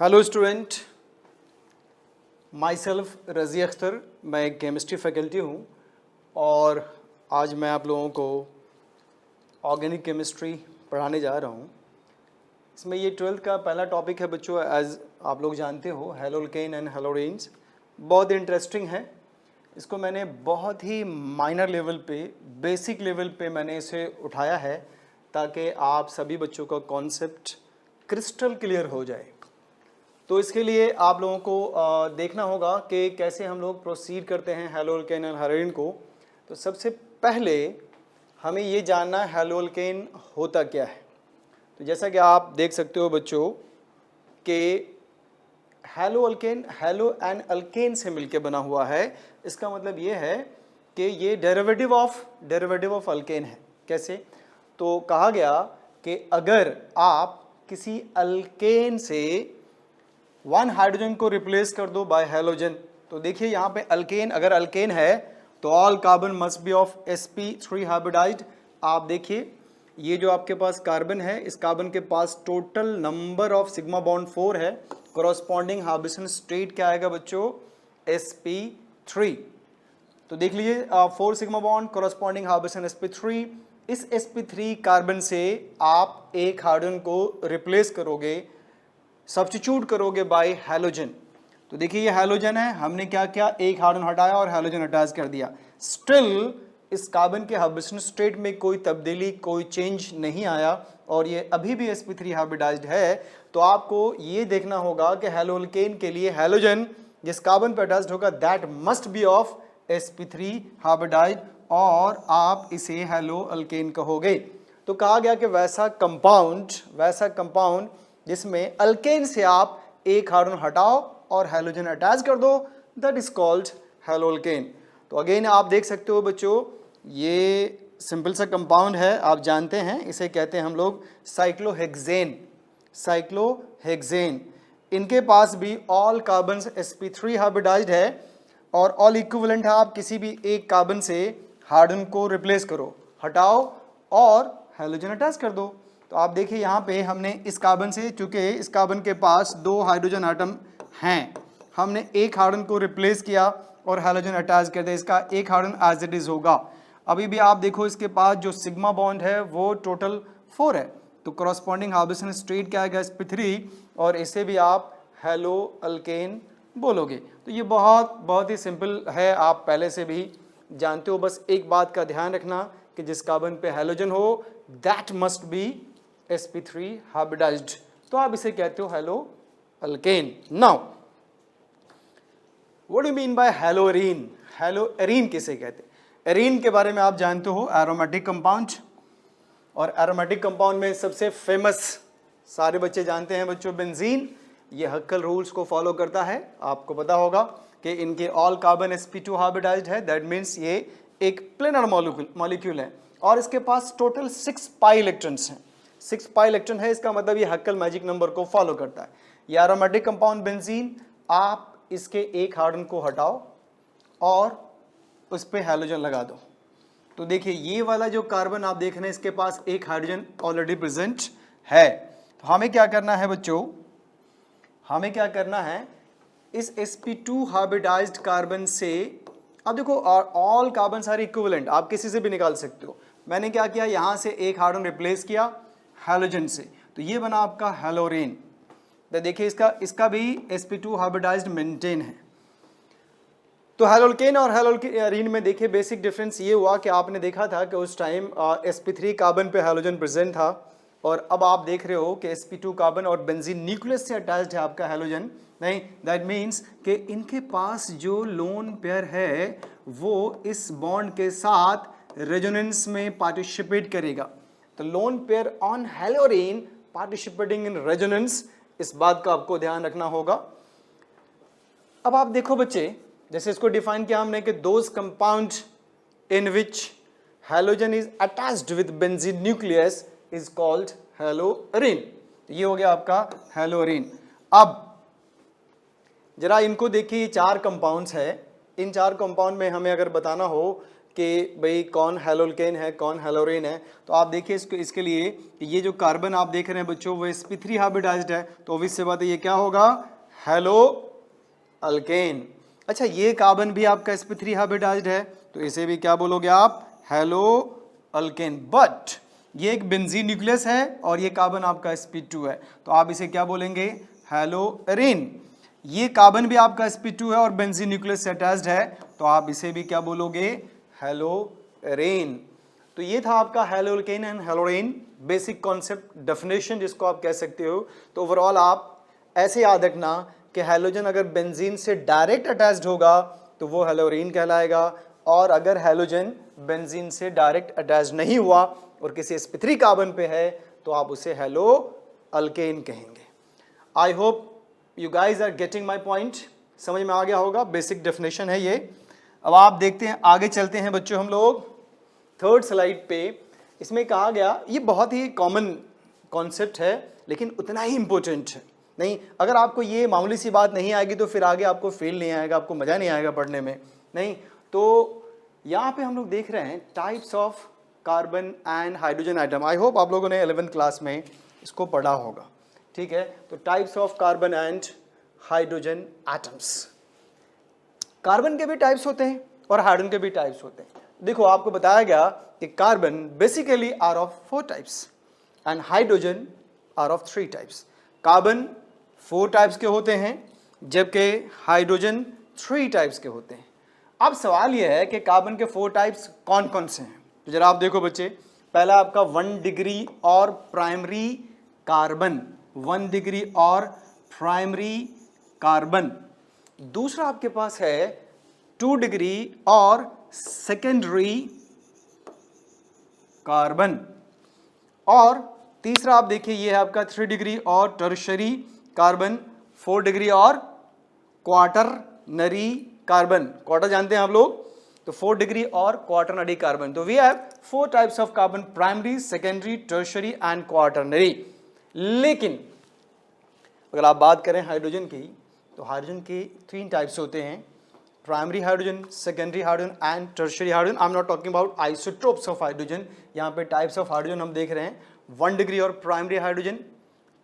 Hello student, my self रज़ी अख्तर, मैं एक केमिस्ट्री फैकल्टी हूँ और आज मैं आप लोगों को ऑर्गेनिक केमिस्ट्री पढ़ाने जा रहा हूँ। इसमें ये 12th का पहला टॉपिक है बच्चों, एज आप लोग जानते हो, हैलोल्केन एंड हैलोरेन्स। बहुत इंटरेस्टिंग है। इसको मैंने बहुत ही माइनर लेवल पे, बेसिक लेवल पे मैंने इसे उठाया है ताकि आप सभी बच्चों का कॉन्सेप्ट क्रिस्टल क्लियर हो जाए। तो इसके लिए आप लोगों को देखना होगा कि कैसे हम लोग प्रोसीड करते हैं हैलोल्केन और हैलोरेन को। तो सबसे पहले हमें ये जानना है हैलोल्केन होता क्या है। तो जैसा कि आप देख सकते हो बच्चों कि हैलोल्केन हैलो एंड अल्केन से मिलके बना हुआ है। इसका मतलब ये है कि ये डेरिवेटिव ऑफ अल्केन है। कैसे? तो कहा गया कि अगर आप किसी अल्केन से वन हाइड्रोजन को रिप्लेस कर दो बाय हैलोजन, तो देखिए यहाँ पे अल्केन, अगर अल्केन है तो all carbon must be of sp3 hybridized. आप देखिए ये जो आपके पास कार्बन है, इस कार्बन के पास total number of sigma bond 4 है। कोरोस्पॉन्डिंग हार्बिसन स्टेट क्या आएगा बच्चों? sp3। तो देख लीजिए 4 सिग्मा बॉन्ड, कोरोस्पॉन्डिंग हार्बिसन sp3। इस sp3 कार्बन से आप एक हाइड्रोजन को रिप्लेस करोगे, सब्स्टिट्यूट करोगे बाय हैलोजन। तो देखिए ये हैलोजन है, हमने क्या किया, एक हाइड्रोजन हटाया और हैलोजन अटैच कर दिया। स्टिल इस कार्बन के हाइब्रिडेशन स्टेट में कोई तब्दीली, कोई चेंज नहीं आया और ये अभी भी sp3 हाइब्रिडाइज्ड है। तो आपको ये देखना होगा कि हैलोल्केन के लिए हैलोजन जिस कार्बन पर अटैच्ड होगा that must be of sp3 hybridized और आप इसे हैलोल्केन कहोगे। तो कहा गया कि वैसा कंपाउंड जिसमें अल्केन से आप एक हाइड्रोजन हटाओ और हैलोजन अटैच कर दो, दैट इज कॉल्ड हैलोल्केन। तो अगेन आप देख सकते हो बच्चों, ये सिंपल सा कंपाउंड है, आप जानते हैं, इसे कहते हैं हम लोग साइक्लोहेक्सेन। इनके पास भी ऑल कार्बन sp3 हाइब्रिडाइज्ड है और ऑल इक्विवेलेंट है। आप किसी भी एक कार्बन से हाइड्रोजन को रिप्लेस करो, हटाओ और हैलोजन अटैच कर दो। तो आप देखिए यहाँ पे हमने इस कार्बन से, चूंकि इस कार्बन के पास 2 हाइड्रोजन आटम हैं, हमने एक हाइड्रोजन को रिप्लेस किया और हैलोजन अटैच कर दिया। इसका एक हाइड्रोजन एज इट इज होगा। अभी भी आप देखो इसके पास जो सिग्मा बॉन्ड है वो टोटल 4 है। तो कोरोस्पॉन्डिंग हार्बिसन स्टेट क्या आएगा? sp3 और इसे भी आप हैलो अल्केन बोलोगे। तो ये बहुत ही सिंपल है, आप पहले से भी जानते हो। बस एक बात का ध्यान रखना कि जिस कार्बन पे हैलोजन हो that must B sp3 hybridised, तो आप इसे कहते हो haloalkane. Now what do mean by haloarene? Haloarene किसे कहते हैं? एरीन के बारे में आप जानते हो, एरोमेटिक कंपाउंड। और एरोमेटिक कंपाउंड में सबसे फेमस सारे बच्चे जानते हैं बच्चों, बेंजीन। ये हक्कल रूल्स को फॉलो करता है। आपको पता होगा कि इनके ऑल कार्बन sp2 हाइब्रिडाइज्ड है, दैट मीन्स ये एक प्लेनर मॉलिक्यूल है और इसके पास टोटल 6 पाई इलेक्ट्रॉन्स हैं। 6 पाई इलेक्ट्रॉन है, इसका मतलब ये हक्कल मैजिक नंबर को फॉलो करता है। ये एरोमेटिक कंपाउंड बेंजीन, आप इसके एक हाइड्रोजन को हटाओ और उस पे हैलोजन लगा दो। तो देखिए ये वाला जो कार्बन आप देख रहे हैं, इसके पास एक हाइड्रोजन ऑलरेडी प्रेजेंट है। तो हमें क्या करना है बच्चों? हमें क्या करना है, इस sp2 हाइब्रिडाइज्ड कार्बन से, अब देखो ऑल कार्बन आर इक्विवेलेंट, आप किसी से भी निकाल सकते हो। मैंने क्या किया, यहाँ से एक हाइड्रोजन रिप्लेस किया हैलोजन से, तो ये बना आपका हैलोरेन। तो देखिए इसका भी sp2 हाइब्रिडाइज्ड मेंटेन है। तो हैलोल्केन और हैलोरीन में देखिए बेसिक डिफरेंस ये हुआ कि आपने देखा था कि उस टाइम sp3 कार्बन पे हैलोजन प्रेजेंट था और अब आप देख रहे हो कि sp2 कार्बन और बेंजीन न्यूक्लियस से अटैच्ड है आपका हैलोजन नहीं। दैट मीन्स कि इनके पास जो लोन पेयर है वो इस बॉन्ड के साथ रेजोनेंस में पार्टिसिपेट करेगा। तो lone pair on haloarene participating in resonance, इस बात का आपको ध्यान रखना होगा। अब आप देखो बच्चे, जैसे इसको डिफाइन किया हमने कि those compound in which halogen is attached with benzene nucleus is called haloarene. ये हो गया आपका हैलोरीन। अब जरा इनको देखिए, 4 कंपाउंड्स है। इन 4 कंपाउंड में हमें अगर बताना हो कि भाई कौन हेलोल्केन है, कौन हेलोरेन है। तो आप देखिए इसके लिए ये जो कार्बन आप देख रहे हैं बच्चों वो sp3 हाइब्रिडाइज्ड है, तो ऑब्वियस सी बात है ये क्या होगा, हेलो अल्केन। अच्छा, ये कार्बन भी आपका sp3 हाइब्रिडाइज्ड है, तो इसे भी क्या बोलोगे आप, हेलो अल्केन। बट ये एक बेंजीन न्यूक्लियस है और ये कार्बन आपका sp2 है, तो आप इसे क्या बोलेंगे, हेलो एरीन। ये कार्बन भी आपका sp2 है और बेंजीन न्यूक्लियस से अटैच्ड है, तो आप इसे भी क्या बोलोगे, हेलो एरीन। तो ये था आपका haloalkane and haloarene, basic concept, definition जिसको आप कह सकते हो। तो ओवरऑल आप ऐसे याद रखना कि हेलोजन अगर बेंजीन से डायरेक्ट अटैच्ड होगा तो वो हेलोरीन कहलाएगा, और अगर हेलोजन बेंजीन से डायरेक्ट अटैच नहीं हुआ और किसी sp3 कार्बन पे है तो आप उसे हेलो अल्केन कहेंगे। I hope you guys are getting my point, समझ में आ गया होगा, बेसिक डेफिनेशन है ये। अब आप देखते हैं, आगे चलते हैं बच्चों हम लोग थर्ड स्लाइड पे। इसमें कहा गया, ये बहुत ही कॉमन कॉन्सेप्ट है लेकिन उतना ही इंपॉर्टेंट है। नहीं, अगर आपको ये मामूली सी बात नहीं आएगी तो फिर आगे आपको फील नहीं आएगा, आपको मज़ा नहीं आएगा पढ़ने में। नहीं, तो यहाँ पे हम लोग देख रहे हैं types of carbon and hydrogen atom. I hope आप लोगों ने 11th क्लास में इसको पढ़ा होगा, ठीक है। तो types of carbon and hydrogen atoms, carbon के भी टाइप्स होते हैं और हाइड्रोजन के भी टाइप्स होते हैं। देखो आपको बताया गया कि carbon basically are of 4 types and hydrogen are of 3 types. Carbon 4 types के होते हैं जबकि हाइड्रोजन 3 टाइप्स के होते हैं। अब सवाल यह है कि कार्बन के 4 टाइप्स कौन कौन से हैं, तो जरा आप देखो बच्चे, पहला आपका 1 डिग्री और प्राइमरी कार्बन, 1 डिग्री और प्राइमरी कार्बन। दूसरा आपके पास है 2 डिग्री और सेकेंडरी कार्बन, और तीसरा आप देखिए ये है आपका 3 डिग्री और टर्शरी कार्बन, 4 डिग्री और क्वाटरनरी कार्बन। क्वार्टर जानते हैं आप लोग, तो 4 डिग्री और क्वाटरनरी कार्बन। तो we have 4 types of carbon, primary, secondary, tertiary and quaternary. लेकिन अगर आप बात करें हाइड्रोजन की, तो हाइड्रोजन के 3 टाइप्स होते हैं, primary hydrogen, secondary hydrogen and tertiary hydrogen. I am not talking about isotopes of hydrogen, यहाँ पे टाइप्स ऑफ हाइड्रोजन हम देख रहे हैं, 1 डिग्री और प्राइमरी हाइड्रोजन,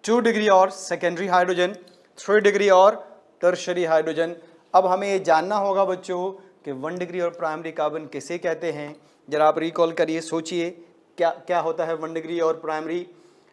2 डिग्री और सेकेंडरी हाइड्रोजन, 3 डिग्री और टर्शरी हाइड्रोजन। अब हमें ये जानना होगा बच्चों कि 1 डिग्री और प्राइमरी कार्बन किसे कहते हैं। जरा आप रिकॉल करिए, सोचिए क्या क्या होता है 1 डिग्री और प्राइमरी,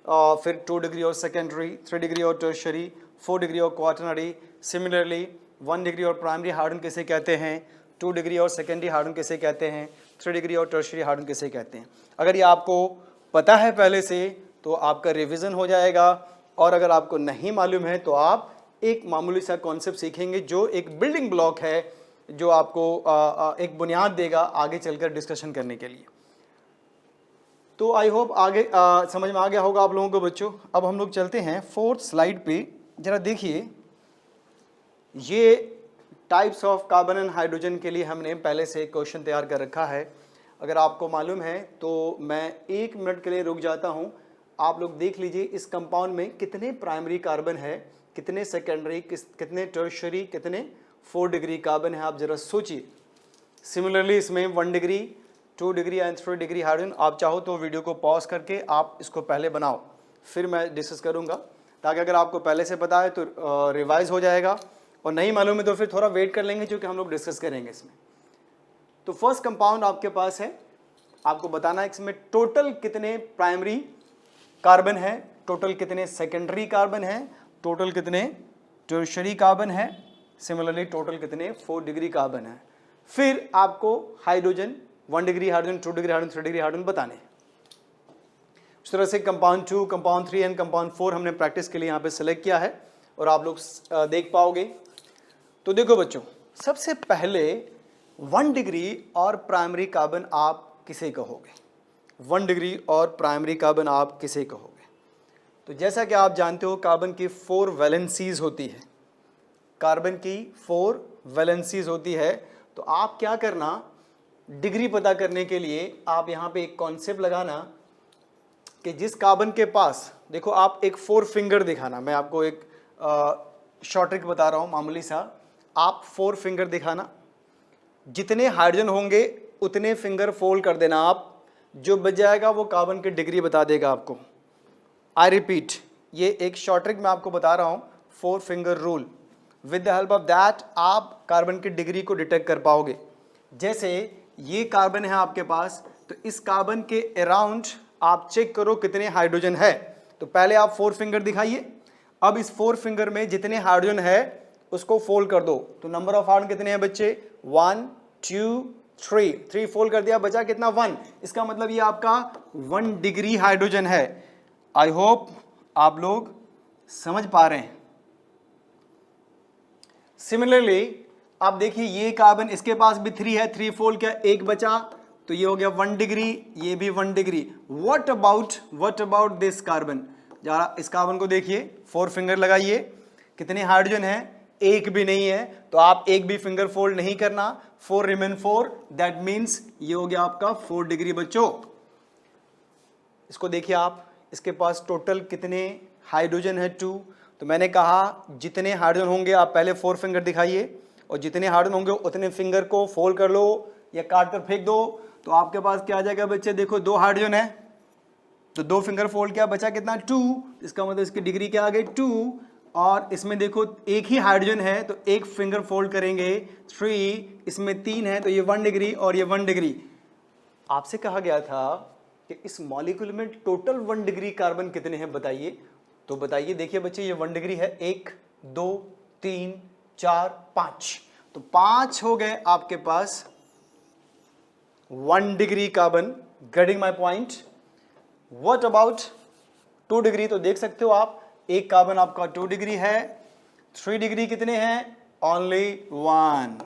फिर 2 डिग्री और सेकेंडरी, 3 डिग्री और टर्शरी, 4 डिग्री और क्वाटरनरी। सिमिलरली 1 डिग्री और प्राइमरी हाइड्रोजन किसे कहते हैं, 2 डिग्री और सेकेंडरी हाइड्रोजन किसे कहते हैं, 3 डिग्री और टर्शरी हाइड्रोजन किसे कहते हैं। अगर ये आपको पता है पहले से तो आपका रिवीजन हो जाएगा, और अगर आपको नहीं मालूम है तो आप एक मामूली सा कॉन्सेप्ट सीखेंगे जो एक बिल्डिंग ब्लॉक है, जो आपको एक बुनियाद देगा आगे चलकर डिस्कशन करने के लिए। तो आई होप आगे समझ में आ गया होगा आप लोगों को बच्चों। अब हम लोग चलते हैं 4th स्लाइड पे, जरा देखिए, ये types of carbon and hydrogen के लिए हमने पहले से एक क्वेश्चन तैयार कर रखा है। अगर आपको मालूम है तो मैं 1 मिनट के लिए रुक जाता हूँ, आप लोग देख लीजिए इस कंपाउंड में कितने प्राइमरी कार्बन है, कितने सेकेंडरी, कितने टर्शरी, कितने 4 डिग्री कार्बन है, आप जरा सोचिए। सिमिलरली इसमें 1 degree, 2 degree and 3 degree hydrogen. आप चाहो तो वीडियो को पॉज करके आप इसको पहले बनाओ, फिर मैं डिस्कस करूँगा, ताकि अगर आपको पहले से पता है तो रिवाइज हो जाएगा, और नहीं मालूम है तो फिर थोड़ा वेट कर लेंगे क्योंकि हम लोग डिस्कस करेंगे इसमें। तो फर्स्ट कंपाउंड आपके पास है, आपको बताना है इसमें टोटल कितने प्राइमरी कार्बन है, टोटल कितने सेकेंडरी कार्बन है, टोटल कितने टर्शरी कार्बन है, सिमिलरली टोटल कितने 4 डिग्री कार्बन है। फिर आपको hydrogen, 1 degree hydrogen, 2 degree hydrogen, 3 degree hydrogen बताने। इस तरह से कंपाउंड 2, कंपाउंड 3 एंड कंपाउंड 4 हमने प्रैक्टिस के लिए यहाँ पे सेलेक्ट किया है और आप लोग देख पाओगे। तो देखो बच्चों, सबसे पहले 1 डिग्री और प्राइमरी कार्बन आप किसे कहोगे, 1 डिग्री और प्राइमरी कार्बन आप किसे कहोगे। तो जैसा कि आप जानते हो कार्बन की 4 वैलेंसीज होती है, कार्बन की 4 वैलेंसीज होती है। तो आप क्या करना, डिग्री पता करने के लिए आप यहाँ पे एक कॉन्सेप्ट लगाना कि जिस कार्बन के पास, देखो आप एक 4 फिंगर दिखाना, मैं आपको एक शॉर्ट ट्रिक बता रहा हूँ मामूली सा, आप 4 फिंगर दिखाना, जितने हाइड्रोजन होंगे उतने फिंगर फोल्ड कर देना आप, जो बच जाएगा वो कार्बन की डिग्री बता देगा आपको। आई रिपीट, ये एक शॉर्ट ट्रिक मैं आपको बता रहा हूँ, 4 finger rule. With the help of that आप कार्बन की डिग्री को डिटेक्ट कर पाओगे। जैसे ये कार्बन है आपके पास, तो इस कार्बन के अराउंड आप चेक करो कितने हाइड्रोजन है। तो पहले आप 4 फिंगर दिखाइए। अब इस 4 फिंगर में जितने हाइड्रोजन है उसको फोल्ड कर दो। तो नंबर ऑफ हाइड्रोजन कितने हैं बच्चे? 1 2 3 फोल्ड कर दिया, बचा कितना? 1। इसका मतलब ये आपका 1 डिग्री हाइड्रोजन है। आई होप आप लोग समझ पा रहे हैं। सिमिलरली आप देखिए ये कार्बन, इसके पास भी 3 है, 3 फोल्ड किया, एक बचा, तो ये हो गया 1 डिग्री, ये भी 1 degree. What about this carbon? जरा इस कार्बन को देखिए, 4 फिंगर लगाइए, कितने हाइड्रोजन है? एक भी नहीं है, तो आप एक भी फिंगर फोल्ड नहीं करना। 4 रिमेन 4, दैट मीन्स ये हो गया आपका 4 डिग्री बच्चों। इसको देखिए आप, इसके पास टोटल कितने हाइड्रोजन है? 2। तो मैंने कहा जितने हाइड्रोजन होंगे आप पहले 4 फिंगर दिखाइए, और जितने हाइड्रोजन होंगे उतने फिंगर को फोल्ड कर लो या काट कर फेंक दो। तो आपके पास क्या आ जाएगा बच्चे? देखो 2 हाइड्रोजन है, तो 2 फिंगर फोल्ड किया, बचा कितना? 2। इसका मतलब इसकी डिग्री क्या आ गई? 2। और इसमें देखो एक ही हाइड्रोजन है, तो एक फिंगर फोल्ड करेंगे 3, इसमें 3 है, तो ये 1 डिग्री और ये 1 डिग्री। आपसे कहा गया था कि इस मॉलिक्यूल में टोटल 1 डिग्री कार्बन कितने हैं बताइए। तो बताइए, देखिए बच्चे ये 1 डिग्री है, 1 2 3 4 5, तो 5 हो गए आपके पास 1 degree carbon. Getting my point? What about 2 degree? तो देख सकते हो आप, एक कार्बन आपका 2 डिग्री है। 3 डिग्री कितने हैं? ओनली 1।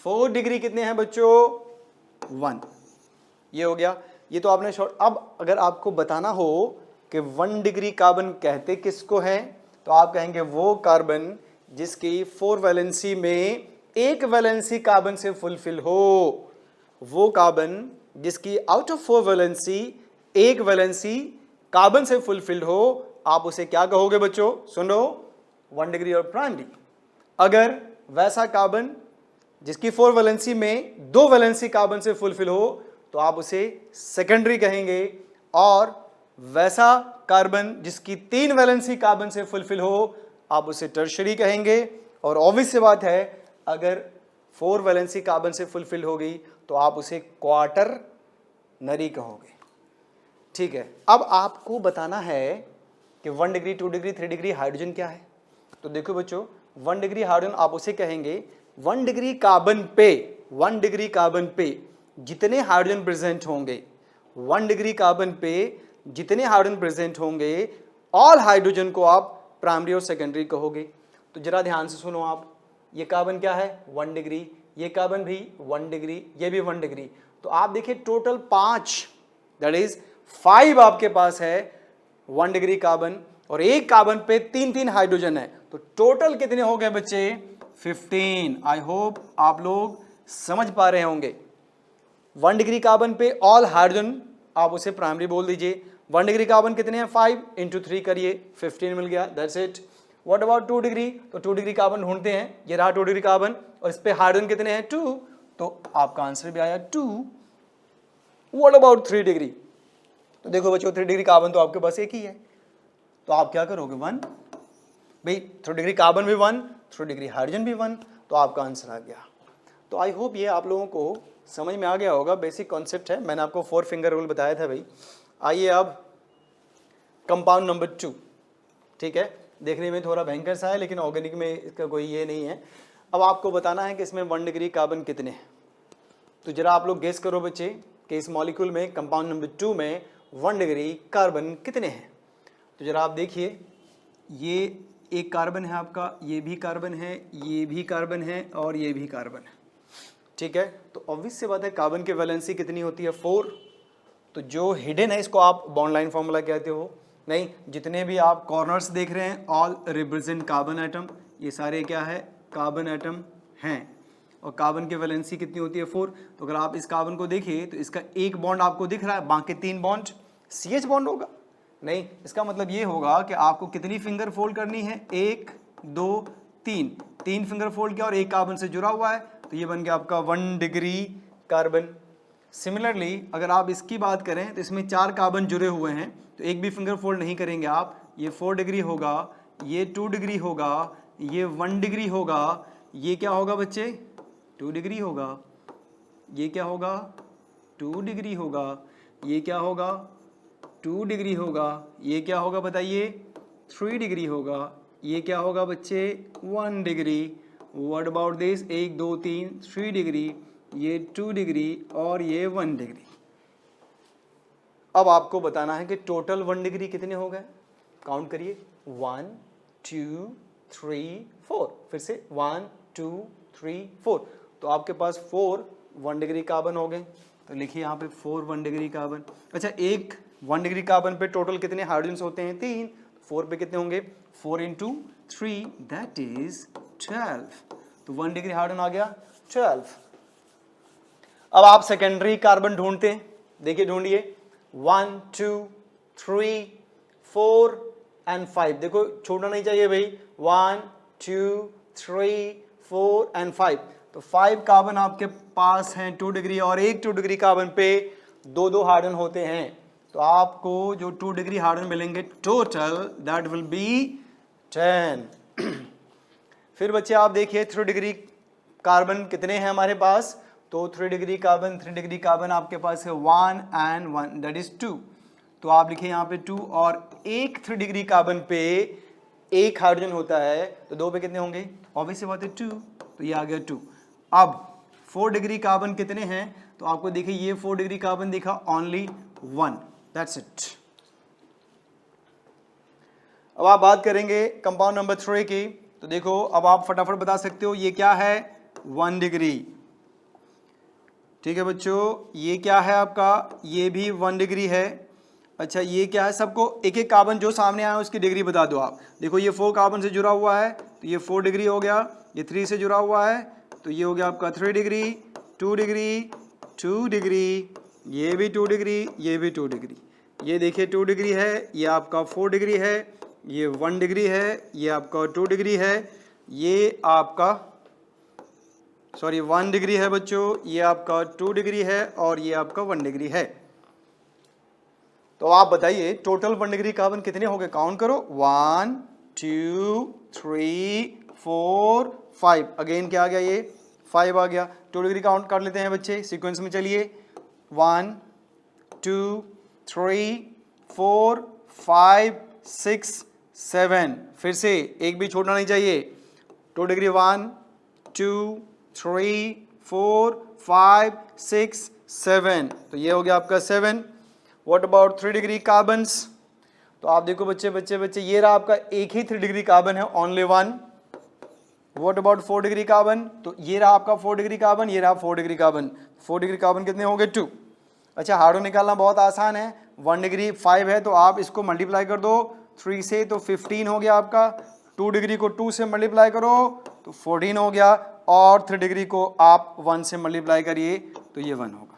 4 डिग्री कितने हैं बच्चों? 1। ये हो गया, ये तो आपने शॉर्ट। अब अगर आपको बताना हो कि 1 डिग्री कार्बन कहते किसको है, तो आप कहेंगे वो कार्बन जिसकी 4 वैलेंसी में एक वैलेंसी कार्बन से फुलफिल हो। वो कार्बन जिसकी आउट ऑफ 4 वैलेंसी एक वैलेंसी कार्बन से फुलफिल्ड हो, आप उसे क्या कहोगे बच्चों? सुनो, 1 डिग्री और प्राइमरी। अगर वैसा कार्बन जिसकी 4 वैलेंसी में 2 वैलेंसी कार्बन से फुलफिल हो, तो आप उसे सेकेंडरी कहेंगे। और वैसा कार्बन जिसकी 3 वैलेंसी कार्बन से फुलफिल हो, आप उसे टर्शरी कहेंगे। और ऑब्वियस सी बात है, अगर 4 वैलेंसी कार्बन से फुलफिल हो गई तो आप उसे क्वार्टर नरी कहोगे। ठीक है, अब आपको बताना है कि 1 डिग्री 2 डिग्री 3 डिग्री हाइड्रोजन क्या है। तो देखो बच्चों, 1 डिग्री हाइड्रोजन आप उसे कहेंगे 1 डिग्री कार्बन पे, 1 डिग्री कार्बन पे जितने हाइड्रोजन प्रेजेंट होंगे, 1 डिग्री कार्बन पे जितने हाइड्रोजन प्रेजेंट होंगे, ऑल हाइड्रोजन को आप प्राइमरी और सेकेंडरी कहोगे। तो जरा ध्यान से सुनो आप, ये कार्बन क्या है? 1 डिग्री, ये कार्बन भी 1 डिग्री, ये भी 1 डिग्री। तो आप देखिए टोटल 5, दैट इज 5 आपके पास है 1 डिग्री कार्बन, और एक कार्बन पे 3 हाइड्रोजन है। तो टोटल कितने हो गए बच्चे? 15। आई होप आप लोग समझ पा रहे होंगे। 1 डिग्री कार्बन पे ऑल हाइड्रोजन आप उसे प्राइमरी बोल दीजिए। 1 डिग्री कार्बन कितने हैं? 5 × 3 करिए, 15 मिल गया, that's it. What about 2 degree? तो 2 डिग्री कार्बन ढूंढते हैं, ये रहा 2 डिग्री कार्बन, और इस पे हाइड्रोजन कितने हैं? 2, तो आपका आंसर भी आया 2। What about 3 degree? तो देखो बच्चों, 3 डिग्री कार्बन तो आपके पास एक ही है, तो आप क्या करोगे? 1। भाई 3 डिग्री कार्बन भी 1, 3 डिग्री हाइड्रोजन भी 1, तो आपका आंसर आ गया। तो आई होप ये आप लोगों को समझ में आ गया होगा, बेसिक कॉन्सेप्ट है। मैंने आपको 4 फिंगर रूल बताया था भाई। आइए अब कंपाउंड नंबर 2। ठीक है, देखने में थोड़ा भयंकर सा है, लेकिन ऑर्गेनिक में इसका कोई ये नहीं है। अब आपको बताना है कि इसमें 1 डिग्री कार्बन कितने हैं। तो जरा आप लोग गेस करो बच्चे कि इस मॉलिक्यूल में, कंपाउंड नंबर 2 में 1 डिग्री कार्बन कितने हैं। तो जरा आप देखिए, ये एक कार्बन है आपका, ये भी कार्बन है, ये भी कार्बन है, और ये भी कार्बन है। ठीक है, तो ऑब्वियस सी बात है कार्बन की वैलेंसी कितनी होती है? 4। तो जो हिडन है इसको आप बॉन्ड लाइन फॉर्मूला कहते हो। नहीं, जितने भी आप कॉर्नर्स देख रहे हैं, ऑल रिप्रेजेंट कार्बन एटम, ये सारे क्या है? कार्बन एटम हैं। और कार्बन की वैलेंसी कितनी होती है? 4। तो अगर आप इस कार्बन को देखिए तो इसका एक बॉन्ड आपको दिख रहा है, बाकी 3 बॉन्ड CH बॉन्ड होगा। नहीं, इसका मतलब ये होगा कि आपको कितनी फिंगर फोल्ड करनी है? 1 2 3 फिंगर फोल्ड किया और एक कार्बन से जुड़ा हुआ है, तो ये बन गया आपका 1 डिग्री कार्बन। सिमिलरली अगर आप इसकी बात करें तो इसमें 4 कार्बन जुड़े हुए हैं, तो एक भी फिंगर फोल्ड नहीं करेंगे आप। ये 4 डिग्री होगा, ये 2 डिग्री होगा, ये 1 डिग्री होगा, ये क्या होगा बच्चे 2 डिग्री होगा, ये क्या होगा 2 डिग्री होगा, ये क्या होगा 2 डिग्री होगा, ये क्या होगा बताइए 3 डिग्री होगा, ये क्या होगा बच्चे 1 degree. What about this 1 2 3 3 degree, ये 2 डिग्री और ये 1 डिग्री। अब आपको बताना है कि टोटल 1 डिग्री कितने हो गए, काउंट करिए 1 2 3 4, फिर से 1 2 3 4, तो आपके पास 4 1 डिग्री कार्बन हो गए। तो लिखिए यहाँ पे 4 1 डिग्री कार्बन। अच्छा, एक 1 डिग्री कार्बन पे टोटल कितने हाइड्रोजन होते हैं 3, 4 पे कितने होंगे 4 इंटू 3 दैट इज 12, तो 1 डिग्री हाइड्रोजन आ गया 12। अब आप सेकेंडरी कार्बन ढूंढते हैं, देखिए ढूंढिए 1 2 3 4 एंड 5, देखो छोड़ना नहीं चाहिए भाई, 1 2 3 4 एंड 5, तो 5 कार्बन आपके पास हैं 2 डिग्री, और एक 2 डिग्री कार्बन पे 2 हाइड्रोजन होते हैं, तो आपको जो 2 डिग्री हाइड्रोजन मिलेंगे टोटल दैट विल बी 10। फिर बच्चे आप देखिए 3 डिग्री कार्बन कितने हैं हमारे पास, तो 3 डिग्री कार्बन आपके पास है 1 एंड 1 दैट इज 2, तो आप लिखिए यहाँ पे 2, और एक 3 डिग्री कार्बन पे एक हाइड्रोजन होता है, तो 2 पे कितने होंगे, ऑब्वियस बात है 2, तो ये आ गया 2। अब 4 डिग्री कार्बन कितने हैं, तो आपको देखिए ये 4 डिग्री कार्बन दिखा ओनली 1, दैट्स इट। अब आप बात करेंगे कंपाउंड नंबर 3 की, तो देखो अब आप फटाफट बता सकते हो ये क्या है 1 डिग्री, ठीक है बच्चों, ये क्या है आपका, ये भी 1 डिग्री है। अच्छा, ये क्या है, सबको एक एक कार्बन जो सामने आया उसकी डिग्री बता दो आप। देखो ये 4 कार्बन से जुड़ा हुआ है, तो ये 4 डिग्री हो गया, ये 3 से जुड़ा हुआ है, तो ये हो गया आपका 3 डिग्री 2 डिग्री 2 डिग्री, ये भी 2 डिग्री, ये भी 2 डिग्री, ये देखिए 2 डिग्री है, ये आपका 4 डिग्री है, ये 1 डिग्री है, ये आपका 2 डिग्री है, ये आपका 1 डिग्री है बच्चों, ये आपका 2 डिग्री है, और ये आपका 1 डिग्री है। तो आप बताइए टोटल 1 डिग्री कार्बन कितने हो गए, काउंट करो 1 2 3 4 5, अगेन क्या आ गया, ये 5 आ गया। 2 डिग्री काउंट कर लेते हैं बच्चे, सीक्वेंस में चलिए 1 2 3 4 5 6 7, फिर से एक भी छोड़ना नहीं चाहिए, 2 डिग्री 1 2 3 4 5 6 7, तो ये हो गया आपका 7। व्हाट अबाउट 3 डिग्री कार्बन्स, तो आप देखो बच्चे ये रहा आपका एक ही 3 डिग्री कार्बन है only 1। What about 4 degree carbon, तो ये रहा आपका 4 डिग्री कार्बन, ये रहा 4 डिग्री कार्बन, 4 डिग्री कार्बन कितने हो गए 2। अच्छा, हार्डो निकालना बहुत आसान है, 1 डिग्री 5 है, तो आप इसको मल्टीप्लाई कर दो 3 से, तो 15 हो गया आपका, 2 डिग्री को 2 से मल्टीप्लाई करो तो 14 हो गया, और 3 डिग्री को आप 1 से मल्टीप्लाई करिए तो ये 1 होगा।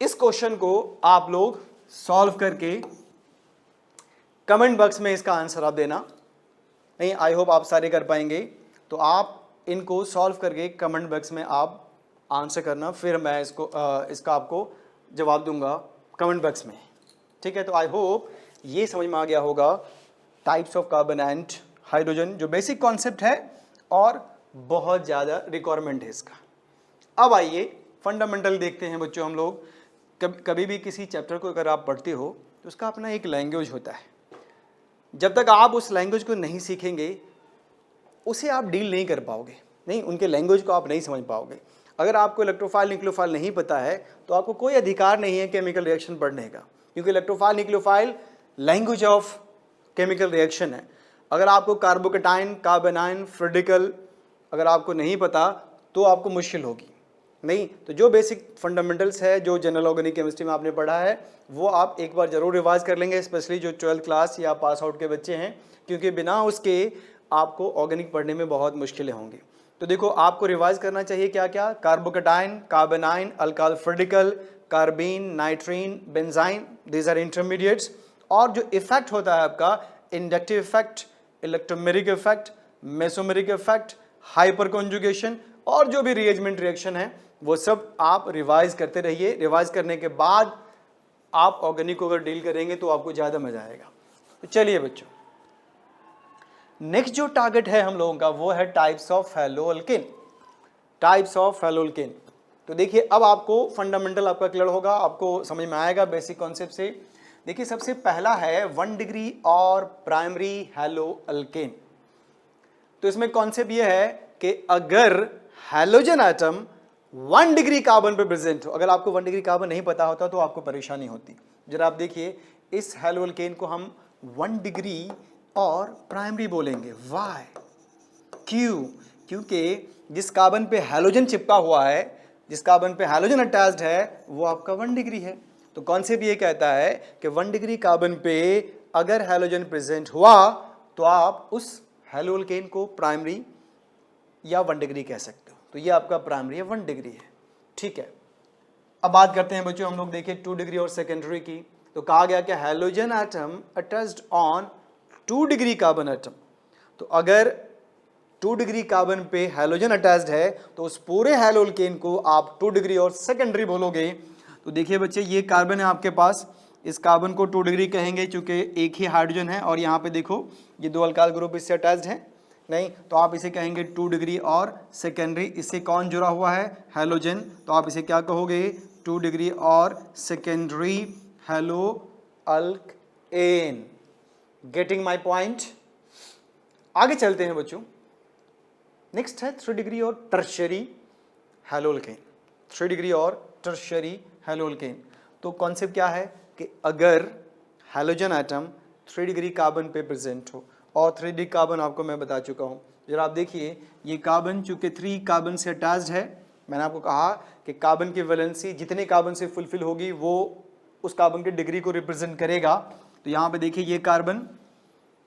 इस क्वेश्चन को आप लोग सॉल्व करके कमेंट बॉक्स में इसका आंसर आप देना, नहीं आई होप आप सारे कर पाएंगे, तो आप इनको सॉल्व करके कमेंट बॉक्स में आप आंसर करना, फिर मैं इसका आपको जवाब दूंगा कमेंट बॉक्स में, ठीक है। तो आई होप ये समझ में आ गया होगा types of carbon and hydrogen, जो बेसिक कॉन्सेप्ट है और बहुत ज़्यादा रिक्वायरमेंट है इसका। अब आइए फंडामेंटल देखते हैं बच्चों हम लोग। कभी भी किसी चैप्टर को अगर आप पढ़ते हो तो उसका अपना एक लैंग्वेज होता है, जब तक आप उस लैंग्वेज को नहीं सीखेंगे उसे आप डील नहीं कर पाओगे, नहीं उनके लैंग्वेज को आप नहीं समझ पाओगे। अगर आपको इलेक्ट्रोफाइल न्यूक्लियोफाइल नहीं पता है तो आपको कोई अधिकार नहीं है केमिकल रिएक्शन पढ़ने का, क्योंकि electrophile nucleophile language of chemical reaction है। अगर आपको कार्बोकेटाइन कार्बेनाइन फ्रेडिकल अगर आपको नहीं पता तो आपको मुश्किल होगी, नहीं तो जो बेसिक फंडामेंटल्स है जो जनरल ऑर्गेनिक केमिस्ट्री में आपने पढ़ा है वो आप एक बार ज़रूर रिवाइज कर लेंगे, स्पेशली जो 12th क्लास या पास आउट के बच्चे हैं, क्योंकि बिना उसके आपको ऑर्गेनिक पढ़ने में बहुत मुश्किलें होंगी। तो देखो आपको रिवाइज करना चाहिए क्या क्या, carbocation carbanion alkyl free radical carbene nitrene benzyne, these are intermediates. और जो इफेक्ट होता है आपका inductive effect, electromeric effect, mesomeric effect, hyperconjugation और जो भी रिएजमेंट रिएक्शन है वो सब आप रिवाइज करते रहिए। रिवाइज करने के बाद आप ऑर्गेनिक को अगर डील करेंगे तो आपको ज़्यादा मजा आएगा। तो चलिए बच्चों, नेक्स्ट जो टारगेट है हम लोगों का वो है types of haloalkane. Types of haloalkane. तो देखिए अब आपको फंडामेंटल आपका क्लियर होगा, आपको समझ में आएगा बेसिक कॉन्सेप्ट से। देखिए सबसे पहला है 1 डिग्री और प्राइमरी हैलोअल्केन। तो इसमें कॉन्सेप्ट ये है कि अगर हैलोजन एटम 1 डिग्री कार्बन पे प्रेजेंट हो, अगर आपको 1 डिग्री कार्बन नहीं पता होता तो आपको परेशानी होती। जरा आप देखिए इस हैलोअल्केन को हम 1 डिग्री और प्राइमरी बोलेंगे। वाई? क्यों? क्योंकि जिस कार्बन पे हैलोजन चिपका हुआ है, जिस कार्बन पे हैलोजन अटैच्ड है, वो आपका 1 डिग्री है। तो कॉन्सेप्ट ये कहता है कि 1 डिग्री कार्बन पे अगर हैलोजन प्रेजेंट हुआ तो आप उस हैलोअल्केन को प्राइमरी या 1 डिग्री कह सकते हो। तो ये आपका प्राइमरी है, 1 डिग्री है। ठीक है, अब बात करते हैं बच्चों हम लोग देखिए 2 डिग्री और सेकेंडरी की। तो कहा गया कि halogen atom attached on 2 degree carbon atom. तो अगर 2 डिग्री कार्बन पे हैलोजन अटैच्ड है तो उस पूरे हैलोअल्केन को आप 2 डिग्री और सेकेंडरी बोलोगे। तो देखिए बच्चे ये कार्बन है आपके पास, इस कार्बन को 2 डिग्री कहेंगे क्योंकि एक ही हाइड्रोजन है, और यहाँ पे देखो ये 2 अल्काइल ग्रुप इससे अटैच्ड है नहीं, तो आप इसे कहेंगे 2 डिग्री और सेकेंडरी। इससे कौन जुड़ा हुआ है? हैलोजन। तो आप इसे क्या कहोगे? 2 डिग्री और secondary haloalkane. Getting my point? आगे चलते हैं बच्चों। नेक्स्ट है 3 डिग्री और टर्शियरी हैलोअल्केन। 3 डिग्री और टर्शियरी हैलोअल्केन। तो कॉन्सेप्ट क्या है कि अगर हैलोजन एटम 3 डिग्री कार्बन पे प्रेजेंट हो, और 3 डिग्री कार्बन आपको मैं बता चुका हूँ। जरा आप देखिए ये कार्बन चूंकि 3 कार्बन से अटैच्ड है, मैंने आपको कहा कि कार्बन की वैलेंसी जितने कार्बन से फुलफिल होगी वो उस कार्बन के डिग्री को रिप्रेजेंट करेगा। तो यहाँ पे देखिए ये कार्बन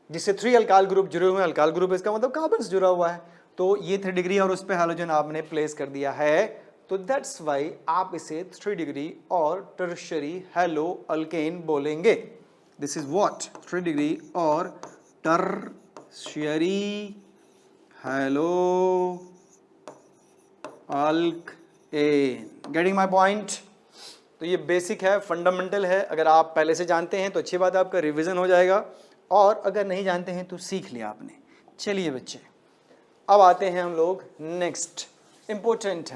जिससे 3 अल्काइल ग्रुप जुड़े हुए हैं, अल्काइल ग्रुप इसका मतलब कार्बन से जुड़ा हुआ है, तो ये 3 डिग्री और उस पर हैलोजन आपने प्लेस कर दिया है। तो दैट्स वाई आप इसे 3 डिग्री और टर्शियरी हैलोअल्केन बोलेंगे। This is what? 3 डिग्री और tertiary haloalkane. Getting my point? तो ये बेसिक है, फंडामेंटल है। अगर आप पहले से जानते हैं तो अच्छी बात है, आपका रिवीजन हो जाएगा, और अगर नहीं जानते हैं तो सीख लिया आपने। चलिए बच्चे अब आते हैं हम लोग नेक्स्ट, इंपॉर्टेंट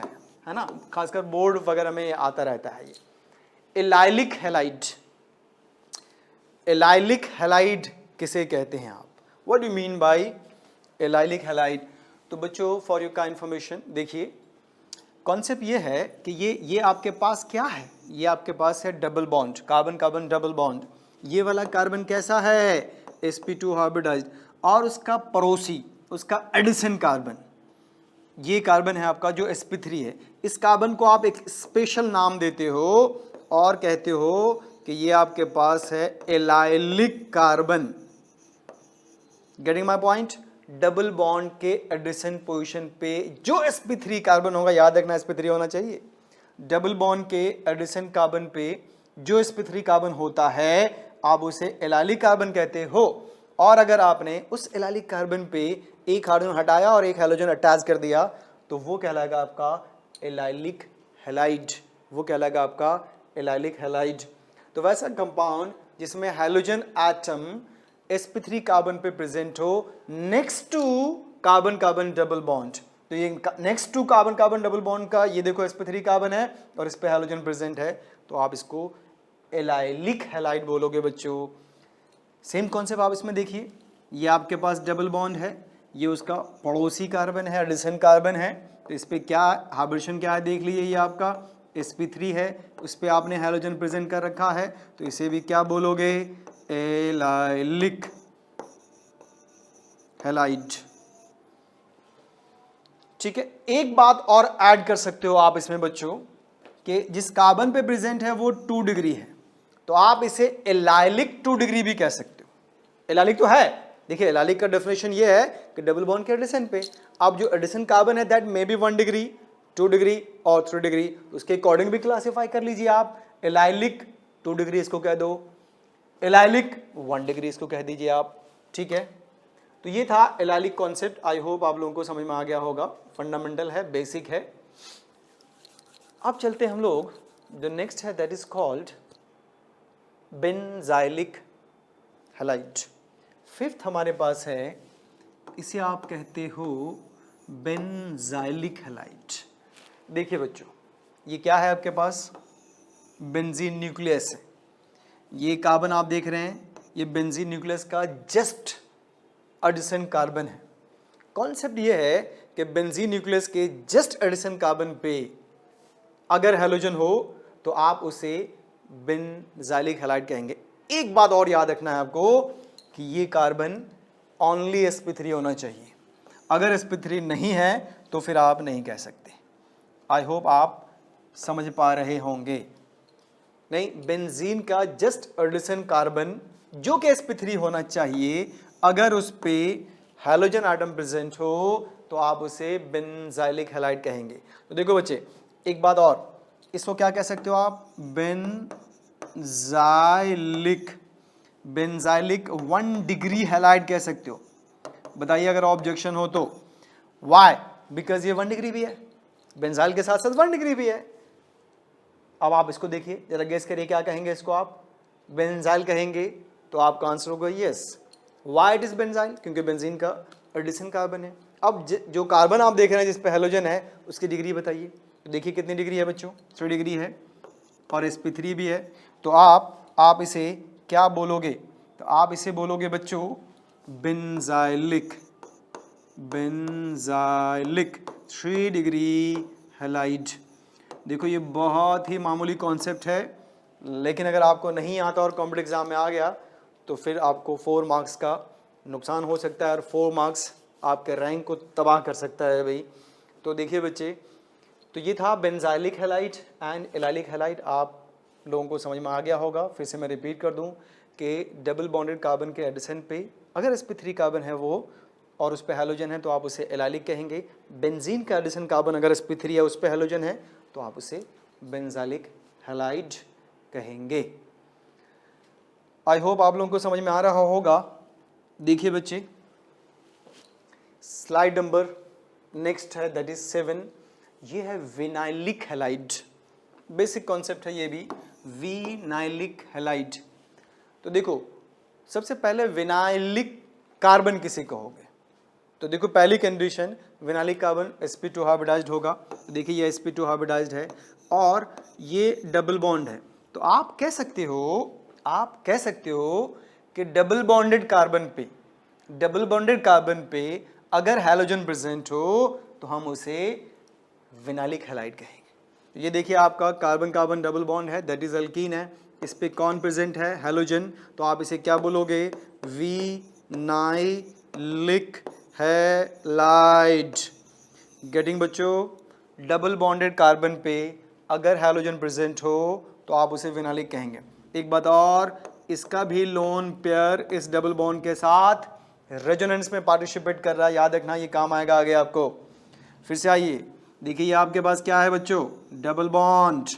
है ना, खासकर बोर्ड वगैरह में आता रहता है ये, एलाइलिक हैलाइड। एलाइलिक हैलाइड किसे कहते हैं आप? What do you mean bye allylic halide? तो बच्चों फॉर योर का इंफॉर्मेशन देखिए कॉन्सेप्ट ये है कि ये आपके पास क्या है? ये आपके पास है double bond, carbon carbon double bond. ये वाला कार्बन कैसा है? sp2 हाइब्रिडाइज्ड, और उसका पड़ोसी, उसका एडिशन कार्बन, ये कार्बन है आपका जो sp3 है। इस कार्बन को आप एक स्पेशल नाम देते हो और कहते हो कि ये आपके पास है allylic carbon. Getting my point? Double bond के एडिशन पोजीशन पे जो sp3 कार्बन होगा, याद रखना sp3 होना चाहिए, डबल बॉन्ड के एडिशन कार्बन पे जो sp3 कार्बन होता है आप उसे एलाइलिक कार्बन कहते हो। और अगर आपने उस एलाइलिक कार्बन पे एक हाइड्रोजन हटाया और एक हैलोजन अटैच कर दिया तो वो कहलाएगा आपका एलाइलिक हैलाइड। वो कहलाएगा आपका एलाइलिक हैलाइड। तो वैसा कंपाउंड जिसमें हैलोजन एटम sp3 कार्बन पे प्रेजेंट हो next to carbon carbon double bond. तो ये next to carbon carbon double bond का ये देखो sp3 कार्बन है और इस पे हैलोजन प्रेजेंट है, तो आप इसको एलाइलिक हैलाइड बोलोगे बच्चों। सेम कॉन्सेप्ट आप इसमें देखिए, ये आपके पास डबल बॉन्ड है, ये उसका पड़ोसी कार्बन है, एडिशन कार्बन है, तो इस पे क्या हाइब्रिडेशन क्या है देख लीजिए, ये आपका sp3 है, उस पे आपने हैलोजन प्रेजेंट कर रखा है, तो इसे भी क्या बोलोगे? Allylic halide. ठीक है, एक बात और ऐड कर सकते हो आप इसमें बच्चों कि जिस कार्बन पे प्रेजेंट है वो 2 डिग्री है, तो आप इसे एलाइलिक 2 डिग्री भी कह सकते हो। एलाइलिक तो है, देखिए एलाइलिक का डेफिनेशन ये है कि डबल बॉन्ड के एडिशन पे अब जो एडिशन कार्बन है that may be 1 degree, 2 degree और 3 डिग्री, उसके अकॉर्डिंग भी क्लासीफाई कर लीजिए आप। एलाइलिक 2 डिग्री इसको कह दो, एलाइलिक 1 डिग्री इसको कह दीजिए आप। ठीक है, तो ये था एलाइलिक कॉन्सेप्ट। आई होप आप लोगों को समझ में आ गया होगा, फंडामेंटल है, बेसिक है। अब चलते हम लोग, द नेक्स्ट है that is called benzylic halide. Fifth हमारे पास है, इसे आप कहते हो बेंजाइलिक हैलाइड। देखिए बच्चों, ये क्या है आपके पास, बेंजीन न्यूक्लियस है। ये कार्बन आप देख रहे हैं, ये बेंजीन न्यूक्लियस का जस्ट एडिशन कार्बन है। कॉन्सेप्ट ये है कि बेंजीन न्यूक्लियस के जस्ट एडिशन कार्बन पे अगर हैलोजन हो तो आप उसे बेंजाइलिक हैलाइड कहेंगे। एक बात और याद रखना है आपको कि ये कार्बन ओनली sp3 होना चाहिए। अगर sp3 नहीं है तो फिर आप नहीं कह सकते। आई होप आप समझ पा रहे होंगे। नहीं, बेंजीन का जस्ट एडिशन कार्बन जो कि sp3 होना चाहिए, अगर उस पे हैलोजन एटम प्रेजेंट हो तो आप उसे बेंजाइलिक हैलाइड कहेंगे। तो देखो बच्चे, एक बात और, इसको क्या कह सकते हो आप, बेंजाइलिक 1 डिग्री हैलाइड कह सकते हो। बताइए अगर ऑब्जेक्शन हो तो। वाई? बिकॉज ये 1 डिग्री भी है, बेंजाइल के साथ साथ 1 डिग्री भी है। अब आप इसको देखिए, जरा गेस करिए क्या कहेंगे इसको आप, बेंजाइल कहेंगे तो आपका आंसर होगा yes. Why it is benzyl? क्योंकि बेंजीन का एडिशन कार्बन है। अब जो कार्बन आप देख रहे हैं जिस पे हैलोजन है, उसकी डिग्री बताइए। तो देखिए कितनी डिग्री है बच्चों, 3 डिग्री है और sp3 भी है। तो आप इसे क्या बोलोगे, तो आप इसे बोलोगे बच्चों बेंजाइलिक 3 डिग्री हैलाइड। देखो ये बहुत ही मामूली कॉन्सेप्ट है, लेकिन अगर आपको नहीं आता और कॉम्पिटिटिव एग्जाम में आ गया तो फिर आपको 4 मार्क्स का नुकसान हो सकता है और 4 मार्क्स आपके रैंक को तबाह कर सकता है भाई। तो देखिए बच्चे, तो ये था benzylic halide and allylic halide. आप लोगों को समझ में आ गया होगा। फिर से मैं रिपीट कर दूं कि डबल बॉन्डेड कार्बन के एडिशन पे अगर sp3 कार्बन है वो और उस पे हैलोजन है तो आप उसे एलाइलिक कहेंगे। बेंजीन का एडिशन कार्बन अगर sp3 है उस पे हैलोजन है तो आप उसे बेंजाइलिक हैलाइड कहेंगे। आई होप आप लोगों को समझ में आ रहा होगा। देखिए बच्चे, स्लाइड नंबर नेक्स्ट है दैट इज 7। ये है विनाइलिक हैलाइड। बेसिक कॉन्सेप्ट है ये भी, विनाइलिक हैलाइड। तो देखो, सबसे पहले विनाइलिक कार्बन किसे कहोगे, तो देखो पहली condition, vinylic carbon sp2 hybridised होगा। तो देखिए ये sp2 हाइब्रिडाइज्ड है और ये डबल बॉन्ड है। तो आप कह सकते हो कि डबल बॉन्डेड कार्बन पे अगर हैलोजन प्रेजेंट हो तो हम उसे विनाइलिक हैलाइड कहेंगे। ये देखिए आपका कार्बन कार्बन डबल बॉन्ड है, दैट इज अल्कीन है। इस पे कौन प्रेजेंट है, हैलोजन। तो आप इसे क्या बोलोगे, विनाइलिक हैलाइड। गेटिंग बच्चों, डबल बॉन्डेड कार्बन पे अगर हैलोजन प्रेजेंट हो तो आप उसे विनाइलिक कहेंगे। एक बात और, इसका भी लोन पेयर इस डबल बॉन्ड के साथ रेजोनेंस में पार्टिसिपेट कर रहा है। याद रखना, ये काम आएगा आगे आपको। फिर से आइए, देखिए ये आपके पास क्या है बच्चों, डबल बॉन्ड,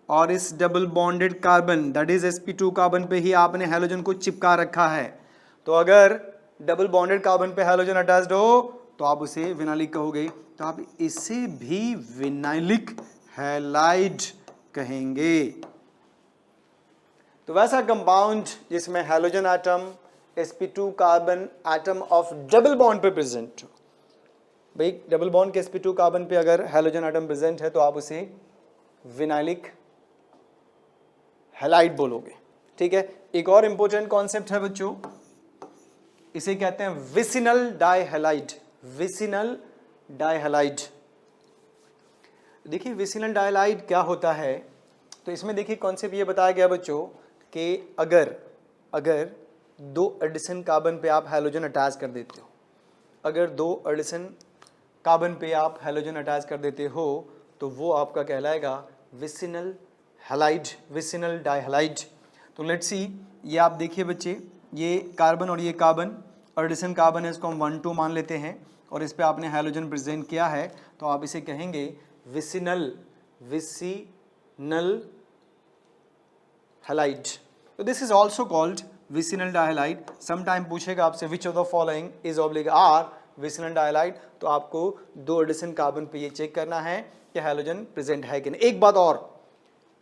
और इस double bonded carbon that is sp2 carbon पे ही आपने हैलोजन को चिपका रखा है। तो अगर डबल बॉन्डेड कार्बन पे हैलोजन अटैच्ड हो तो आप उसे विनाइलिक कहोगे। तो आप इसे भी विनाइलिक हैलाइड कहेंगे। तो वैसा कंपाउंड जिसमें halogen atom sp2 carbon atom of double bond पे प्रेजेंट हो, भाई डबल बॉन्ड के sp2 कार्बन पे अगर हैलोजन एटम प्रेजेंट है तो आप उसे विनाइलिक हैलाइड बोलोगे। ठीक है, एक और इंपॉर्टेंट कॉन्सेप्ट है बच्चों, इसे कहते हैं विसिनल डाइहैलाइड। विसिनल डाइहैलाइड, देखिए विसिनल डाइहैलाइड क्या होता है। तो इसमें देखिए कॉन्सेप्ट ये बताया गया बच्चों कि अगर 2 एडिशन कार्बन पे आप हैलोजन अटैच कर देते हो, अगर 2 एडिशन कार्बन पे आप हैलोजन अटैच कर देते हो तो वो आपका कहलाएगा विसिनल हैलाइड, विसिनल डाइहैलाइड। तो लेट्स सी, ये आप देखिए बच्चे, ये कार्बन और ये कार्बन एडिशन कार्बन है, इसको हम 1 2 मान लेते हैं और इस पे आपने हैलोजन प्रेजेंट किया है तो आप इसे कहेंगे विसिनल हैलाइड। तो this is also called vicinal dihalide. Sometime पूछेगा आपसे which of the following is oblique or vicinal dihalide, तो आपको 2 एडिशन कार्बन पे ये चेक करना है कि हैलोजन प्रेजेंट है कि नहीं। एक बात और,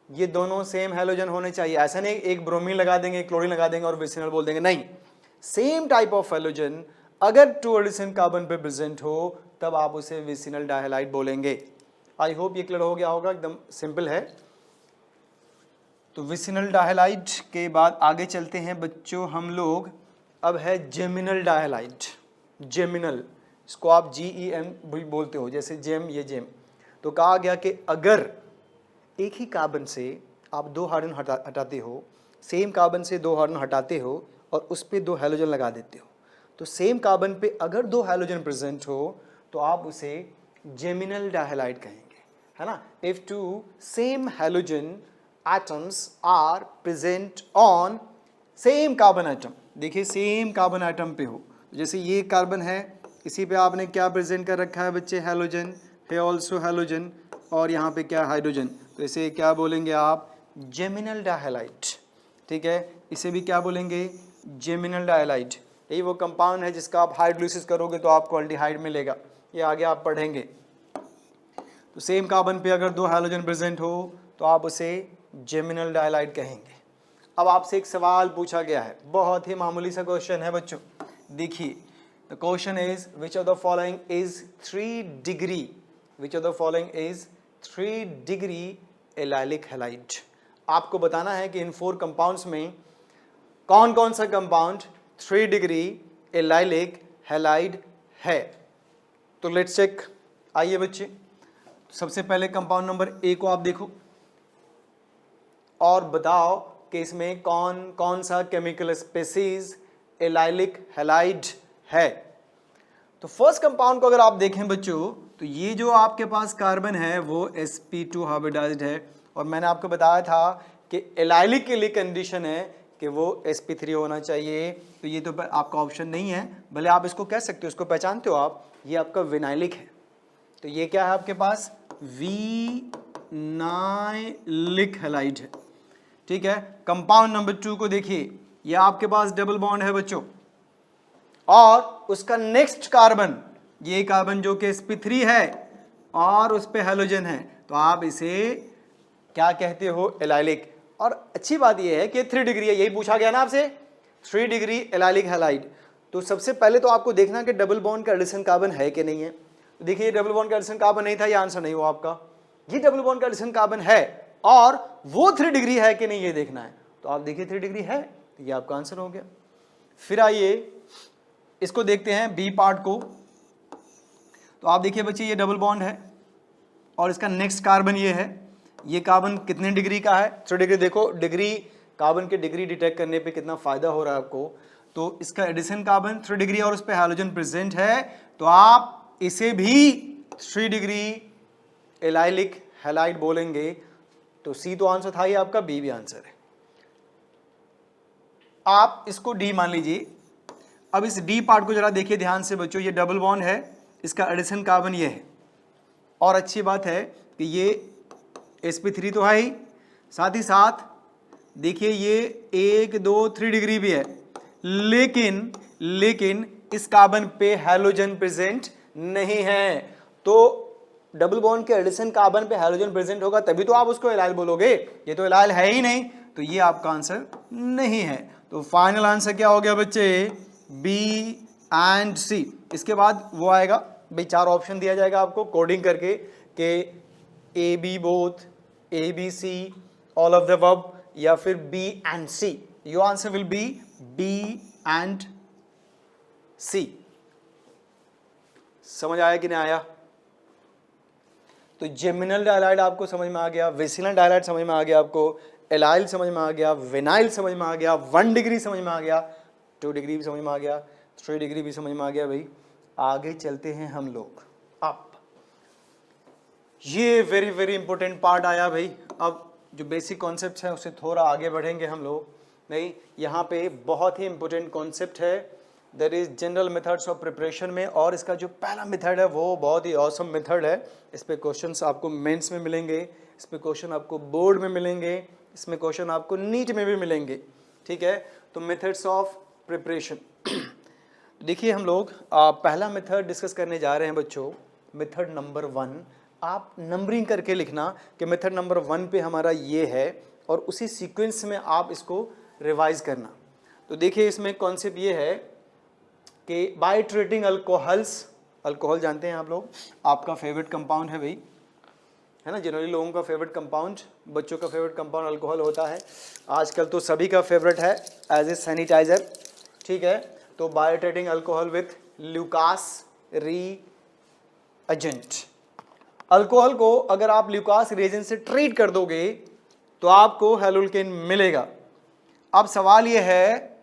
ये दोनों सेम हैलोजन होने चाहिए, ऐसा नहीं एक ब्रोमीन लगा देंगे क्लोरीन लगा देंगे और विसिनल बोल देंगे, नहीं, सेम टाइप ऑफ हैलोजन अगर 2 एडिशन कार्बन पे प्रेजेंट हो तब आप उसे विसिनल डायहालाइड बोलेंगे। आई होप ये क्लियर हो गया होगा, एकदम सिंपल है। तो विसिनल डायहालाइड के बाद आगे चलते हैं बच्चों हम लोग, अब है जेमिनल डायहालाइड। जेमिनल, इसको आप GEM भी बोलते हो, जैसे जेम ये जेम। तो कहा गया कि अगर एक ही कार्बन से आप 2 हाइड्रोजन हटाते हो, सेम कार्बन से 2 हाइड्रोजन हटाते हो और उस पर 2 हैलोजन लगा देते हो, तो सेम कार्बन पे अगर 2 हैलोजन प्रेजेंट हो तो आप उसे जेमिनल डायहालाइड कहेंगे, है ना। If 2 same halogen atoms are present on same carbon atom, देखिए सेम कार्बन आइटम पे हो, जैसे ये कार्बन है, इसी पे आपने क्या प्रेजेंट कर रखा है बच्चे, हैलोजन है, ऑल्सो हैलोजन, और यहाँ पे क्या हाइड्रोजन, तो इसे क्या बोलेंगे आप, जेमिनल डायहालाइड, ठीक है। इसे भी क्या बोलेंगे, जेमिनल डायहालाइड। यही वो कंपाउंड है जिसका आप हाइड्रोलिसिस करोगे तो आपको अल्डिहाइड मिलेगा, ये आगे आप पढ़ेंगे। तो सेम कार्बन पे अगर 2 हैलोजन प्रेजेंट हो तो आप उसे जेमिनल डायहालाइड कहेंगे। अब आपसे एक सवाल पूछा गया है, बहुत ही मामूली सा क्वेश्चन है बच्चों, देखिए the question is which of the following is 3 degree, which of the following is 3 degree allylic halide. आपको बताना है कि इन 4 कंपाउंड्स में कौन कौन सा कंपाउंड 3 डिग्री एलाइलिक हैलाइड है। तो लेट्स चेक, आइए बच्चे, सबसे पहले कंपाउंड नंबर ए को आप देखो और बताओ कि इसमें कौन कौन सा केमिकल स्पेसीज एलाइलिक हैलाइड है। तो फर्स्ट कंपाउंड को अगर आप देखें बच्चों, तो ये जो आपके पास कार्बन है वो sp2 हाइब्रिडाइज्ड है, और मैंने आपको बताया था कि एलाइलिक के लिए कंडीशन है कि वो sp3 होना चाहिए, तो ये तो आपका ऑप्शन नहीं है, भले आप इसको कह सकते हो, इसको पहचानते हो आप, ये आपका विनाइलिक है। तो ये क्या है आपके पास, विनाइलिक हैलाइड है, ठीक है। कंपाउंड नंबर 2 को देखिए, ये आपके पास डबल बॉन्ड है बच्चों, और उसका नेक्स्ट कार्बन, ये कार्बन जो कि sp3 है और उस पे हैलोजन है, तो आप इसे क्या कहते हो, एलाइलिक। और अच्छी बात ये है कि 3 डिग्री है, यही पूछा गया ना आपसे, 3 डिग्री एलाइलिक हैलाइड। तो सबसे पहले तो आपको देखना कि डबल बॉन्ड का एडिशन कार्बन है कि नहीं है। तो देखिए डबल बॉन्ड का एडिशन कार्बन नहीं था, ये आंसर नहीं हुआ आपका। ये डबल बॉन्ड का एडिशन कार्बन है और वो 3 डिग्री है कि नहीं ये देखना है, तो आप देखिए 3 डिग्री है, तो ये आपका आंसर हो गया। फिर आइए इसको देखते हैं बी पार्ट को। तो आप देखिए बच्चे ये डबल बॉन्ड है और इसका नेक्स्ट कार्बन ये है, ये कार्बन कितने डिग्री का है, 3 डिग्री। देखो डिग्री, कार्बन के डिग्री डिटेक्ट करने पे कितना फायदा हो रहा है आपको। तो इसका एडिशन कार्बन 3 डिग्री और उस पर हैलोजन प्रेजेंट है, तो आप इसे भी 3 डिग्री एलाइलिक हैलाइड बोलेंगे। तो सी तो आंसर था ही आपका, बी भी आंसर है। आप इसको डी मान लीजिए। अब इस डी पार्ट को जरा देखिए ध्यान से बच्चों, ये डबल बॉन्ड है, इसका एडिशन कार्बन ये है, और अच्छी बात है कि ये sp3 तो है ही, साथ ही साथ देखिए ये 1 2 3 डिग्री भी है, लेकिन इस कार्बन पे हैलोजन प्रेजेंट नहीं है। तो डबल बॉन्ड के एडिशन कार्बन पे हैलोजन प्रेजेंट होगा तभी तो आप उसको एलाइल बोलोगे, ये तो एलाइल है ही नहीं, तो ये आपका आंसर नहीं है। तो फाइनल आंसर क्या हो गया बच्चे, बी एंड सी। इसके बाद वो आएगा भाई, 4 ऑप्शन दिया जाएगा आपको कोडिंग करके कि A B both, A B C, all of the above, या फिर B and C. Your answer will be B and C. समझ आया कि नहीं आया। तो जेमिनल डायलाइड आपको समझ में आ गया, विसिनल डायलाइड समझ में आ गया आपको, एलाइल समझ में आ गया, विनाइल समझ में आ गया, 1 डिग्री समझ में आ गया, 2 डिग्री भी समझ में आ गया, 3 डिग्री भी समझ में आ गया। भाई आगे चलते हैं हम लोग। अब ये वेरी वेरी इंपॉर्टेंट पार्ट आया भाई। अब जो बेसिक कॉन्सेप्ट है उससे थोड़ा आगे बढ़ेंगे हम लोग। नहीं, यहाँ पे बहुत ही इंपॉर्टेंट कॉन्सेप्ट है, that is general methods of preparation में, और इसका जो पहला मेथड है वो बहुत ही ऑसम मेथड है। इस पे क्वेश्चंस आपको मेंस में मिलेंगे, इस पे क्वेश्चन आपको बोर्ड में मिलेंगे, इसमें क्वेश्चन आपको नीट में भी मिलेंगे, ठीक है। तो मेथड्स ऑफ प्रिपरेशन देखिए हम लोग पहला मेथड डिस्कस करने जा रहे हैं बच्चों, मेथड नंबर 1, आप नंबरिंग करके लिखना कि मेथड नंबर 1 पे हमारा ये है और उसी सीक्वेंस में आप इसको रिवाइज करना। तो देखिए इसमें कॉन्सेप्ट ये है कि बाय ट्रीटिंग अल्कोहल्स, अल्कोहल जानते हैं आप लोग, आपका फेवरेट कंपाउंड है भाई, है ना, जनरली लोगों का फेवरेट कंपाउंड, बच्चों का फेवरेट कंपाउंड अल्कोहल होता है, आजकल तो सभी का फेवरेट है एज ए सैनिटाइजर, ठीक है। तो by treating alcohol with Lucas reagent, alcohol को अगर आप ल्यूकास रीएजेंट से ट्रीट कर दोगे तो आपको हेलोल्केन मिलेगा। अब सवाल ये है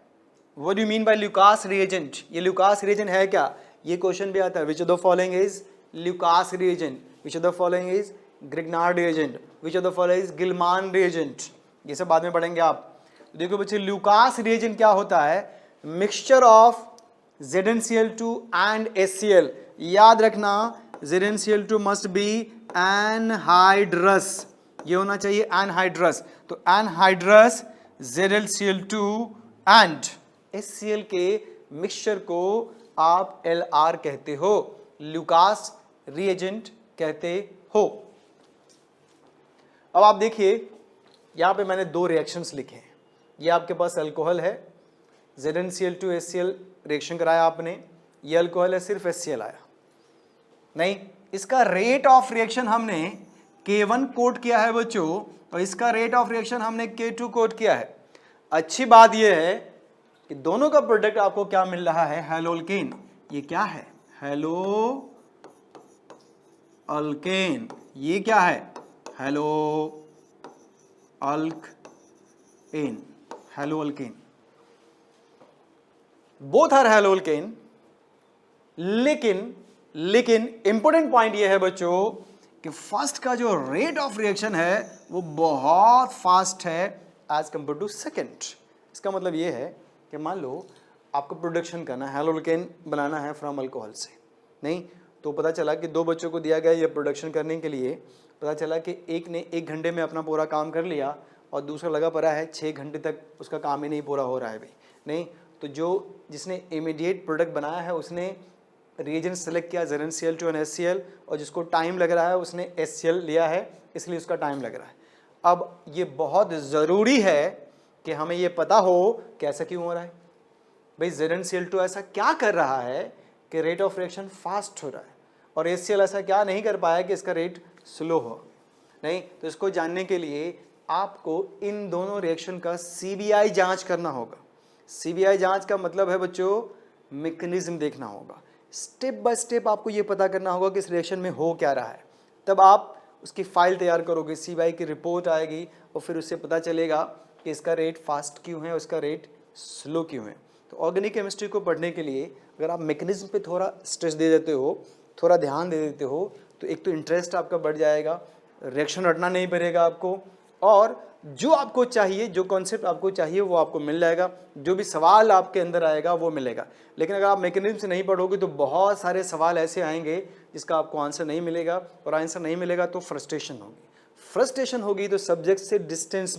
what do you mean by Lucas reagent, ये ल्यूकास रीएजेंट है क्या, ये क्वेश्चन भी आता है। Which of the following is Lucas reagent, which of the following is Grignard reagent, which of the following is Gilman reagent, ये सब बाद में पढ़ेंगे आप। देखो बच्चे ल्यूकास रीएजेंट क्या होता है, mixture of ZnCl2 and HCl, याद रखना ZnCl2 मस्ट बी एनहाइड्रस, ये होना चाहिए एनहाइड्रस, तो एनहाइड्रस ZnCl2 एंड HCl के मिक्सचर को आप LR कहते हो, ल्यूकास रीएजेंट कहते हो। अब आप देखिए यहां पे मैंने दो रिएक्शंस लिखे हैं, ये आपके पास अल्कोहल है, ZnCl2 HCl रिएक्शन कराया आपने, ये अल्कोहल है, सिर्फ HCl आया नहीं, इसका रेट ऑफ रिएक्शन हमने K1 कोट किया है बच्चों, और इसका रेट ऑफ रिएक्शन हमने K2 कोट किया है। अच्छी बात यह है कि दोनों का प्रोडक्ट आपको क्या मिल रहा है, हेलोल्केन, ये क्या है, हेलो अल्केन, ये क्या है, halo alkane, halo alkane, both are haloalkane. लेकिन इंपॉर्टेंट पॉइंट ये है बच्चों कि फर्स्ट का जो रेट ऑफ रिएक्शन है वो बहुत फास्ट है एज कंपेयर टू सेकेंड। इसका मतलब ये है कि मान लो आपको प्रोडक्शन करना है, हेलोल्केन बनाना है फ्रॉम अल्कोहल से, नहीं तो पता चला कि दो बच्चों को दिया गया ये प्रोडक्शन करने के लिए, पता चला कि एक ने 1 घंटे में अपना पूरा काम कर लिया और दूसरा लगा पड़ा है 6 घंटे तक उसका काम ही नहीं पूरा हो रहा है भाई, नहीं तो जो जिसने इमीडिएट प्रोडक्ट बनाया है उसने रिएजेंट सेलेक्ट किया ZnCl2 और HCl, और जिसको टाइम लग रहा है उसने HCl लिया है, इसलिए उसका टाइम लग रहा है। अब ये बहुत ज़रूरी है कि हमें ये पता हो कि ऐसा क्यों हो रहा है भाई, ZnCl2 ऐसा क्या कर रहा है कि रेट ऑफ रिएक्शन फास्ट हो रहा है, और HCl ऐसा क्या नहीं कर पाया कि इसका रेट स्लो हो, नहीं तो इसको जानने के लिए आपको इन दोनों रिएक्शन का CBI जांच करना होगा। CBI जांच का मतलब है बच्चों मैकेनिज्म देखना होगा, स्टेप बाय स्टेप आपको ये पता करना होगा कि इस रिएक्शन में हो क्या रहा है, तब आप उसकी फाइल तैयार करोगे, CBI की रिपोर्ट आएगी और फिर उससे पता चलेगा कि इसका रेट फास्ट क्यों है और इसका रेट स्लो क्यों है। तो ऑर्गेनिक केमिस्ट्री को पढ़ने के लिए अगर आप मैकेनिज्म पे थोड़ा स्ट्रेस दे देते हो, थोड़ा ध्यान दे देते हो, तो एक तो इंटरेस्ट आपका बढ़ जाएगा, रिएक्शन रटना नहीं पड़ेगा आपको, और जो आपको चाहिए, जो कॉन्सेप्ट आपको चाहिए वो आपको मिल जाएगा, जो भी सवाल आपके अंदर आएगा वो मिलेगा। लेकिन अगर आप मैकेनिज्म से नहीं पढ़ोगे तो बहुत सारे सवाल ऐसे आएंगे जिसका आपको आंसर नहीं मिलेगा, और आंसर नहीं मिलेगा तो फ्रस्ट्रेशन होगी तो सब्जेक्ट से डिस्टेंस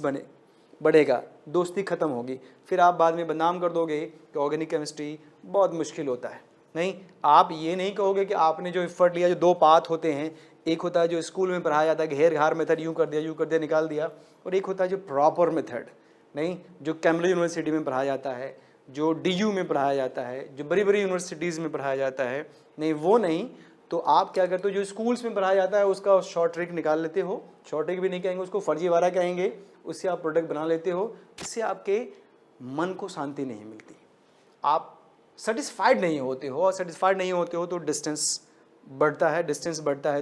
बढ़ेगा, दोस्ती खत्म होगी, फिर आप बाद में बदनाम कर दोगे कि ऑर्गेनिक केमिस्ट्री बहुत मुश्किल होता है। नहीं, आप ये नहीं कहोगे कि आपने जो एफर्ट लिया, जो 2 पाथ होते हैं, एक होता है जो स्कूल में पढ़ाया जाता है, घेर घार मेथड, यूँ कर दिया निकाल दिया, और एक होता है जो प्रॉपर मेथड, नहीं जो कैम्ब्रिज यूनिवर्सिटी में पढ़ाया जाता है, जो DU में पढ़ाया जाता है, जो बड़ी बड़ी यूनिवर्सिटीज़ में पढ़ाया जाता है, नहीं वो नहीं, तो आप क्या करते हो, जो स्कूल्स में पढ़ाया जाता है उसका शॉर्ट ट्रिक निकाल लेते हो, शॉर्ट ट्रिक भी नहीं कहेंगे उसको, फर्जीवाड़ा कहेंगे, उससे आप प्रोडक्ट बना लेते हो, इससे आपके मन को शांति नहीं मिलती, आप सेटिस्फाइड नहीं होते हो, और सेटिस्फाइड नहीं होते हो तो डिस्टेंस बढ़ता है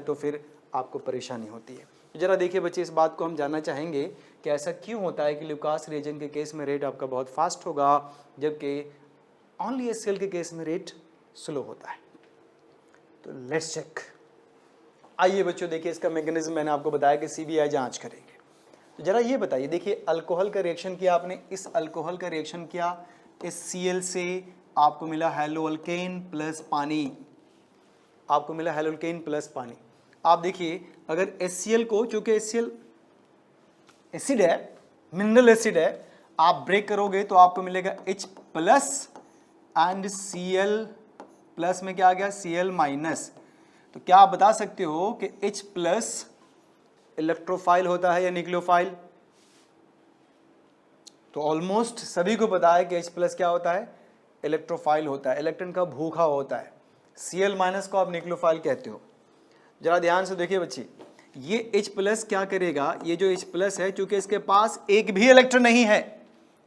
तो फिर आपको परेशानी होती है। तो जरा देखिए बच्चे, इस बात को हम जानना चाहेंगे कि ऐसा क्यों होता है कि ल्यूकास रिएजेंट के केस में रेट आपका बहुत फास्ट होगा जबकि ओनली HCl के केस में रेट स्लो होता है। तो लेट्स चेक। आइए बच्चों देखिए, इसका मैकेनिज्म मैंने आपको बताया कि CBI जांच करेंगे। तो जरा ये बताइए, देखिए अल्कोहल का रिएक्शन किया आपने, इस अल्कोहल का रिएक्शन किया, HCl से आपको मिला हेलोअल्केन प्लस पानी, आपको मिला हेलोअल्केन प्लस पानी। आप देखिए अगर HCl को, चूंकि HCl एसिड है, मिनरल एसिड है, आप ब्रेक करोगे तो आपको मिलेगा H plus and Cl plus में क्या आ गया, Cl माइनस। तो क्या आप बता सकते हो कि H प्लस इलेक्ट्रोफाइल होता है या न्यूक्लियोफाइल? तो ऑलमोस्ट सभी को पता है कि H प्लस क्या होता है, इलेक्ट्रोफाइल होता है, इलेक्ट्रॉन का भूखा होता है। Cl माइनस को आप न्यूक्लियोफाइल कहते हो। जरा ध्यान से देखिए बच्चे, ये H प्लस क्या करेगा, ये जो H प्लस है चूंकि इसके पास एक भी इलेक्ट्रॉन नहीं है,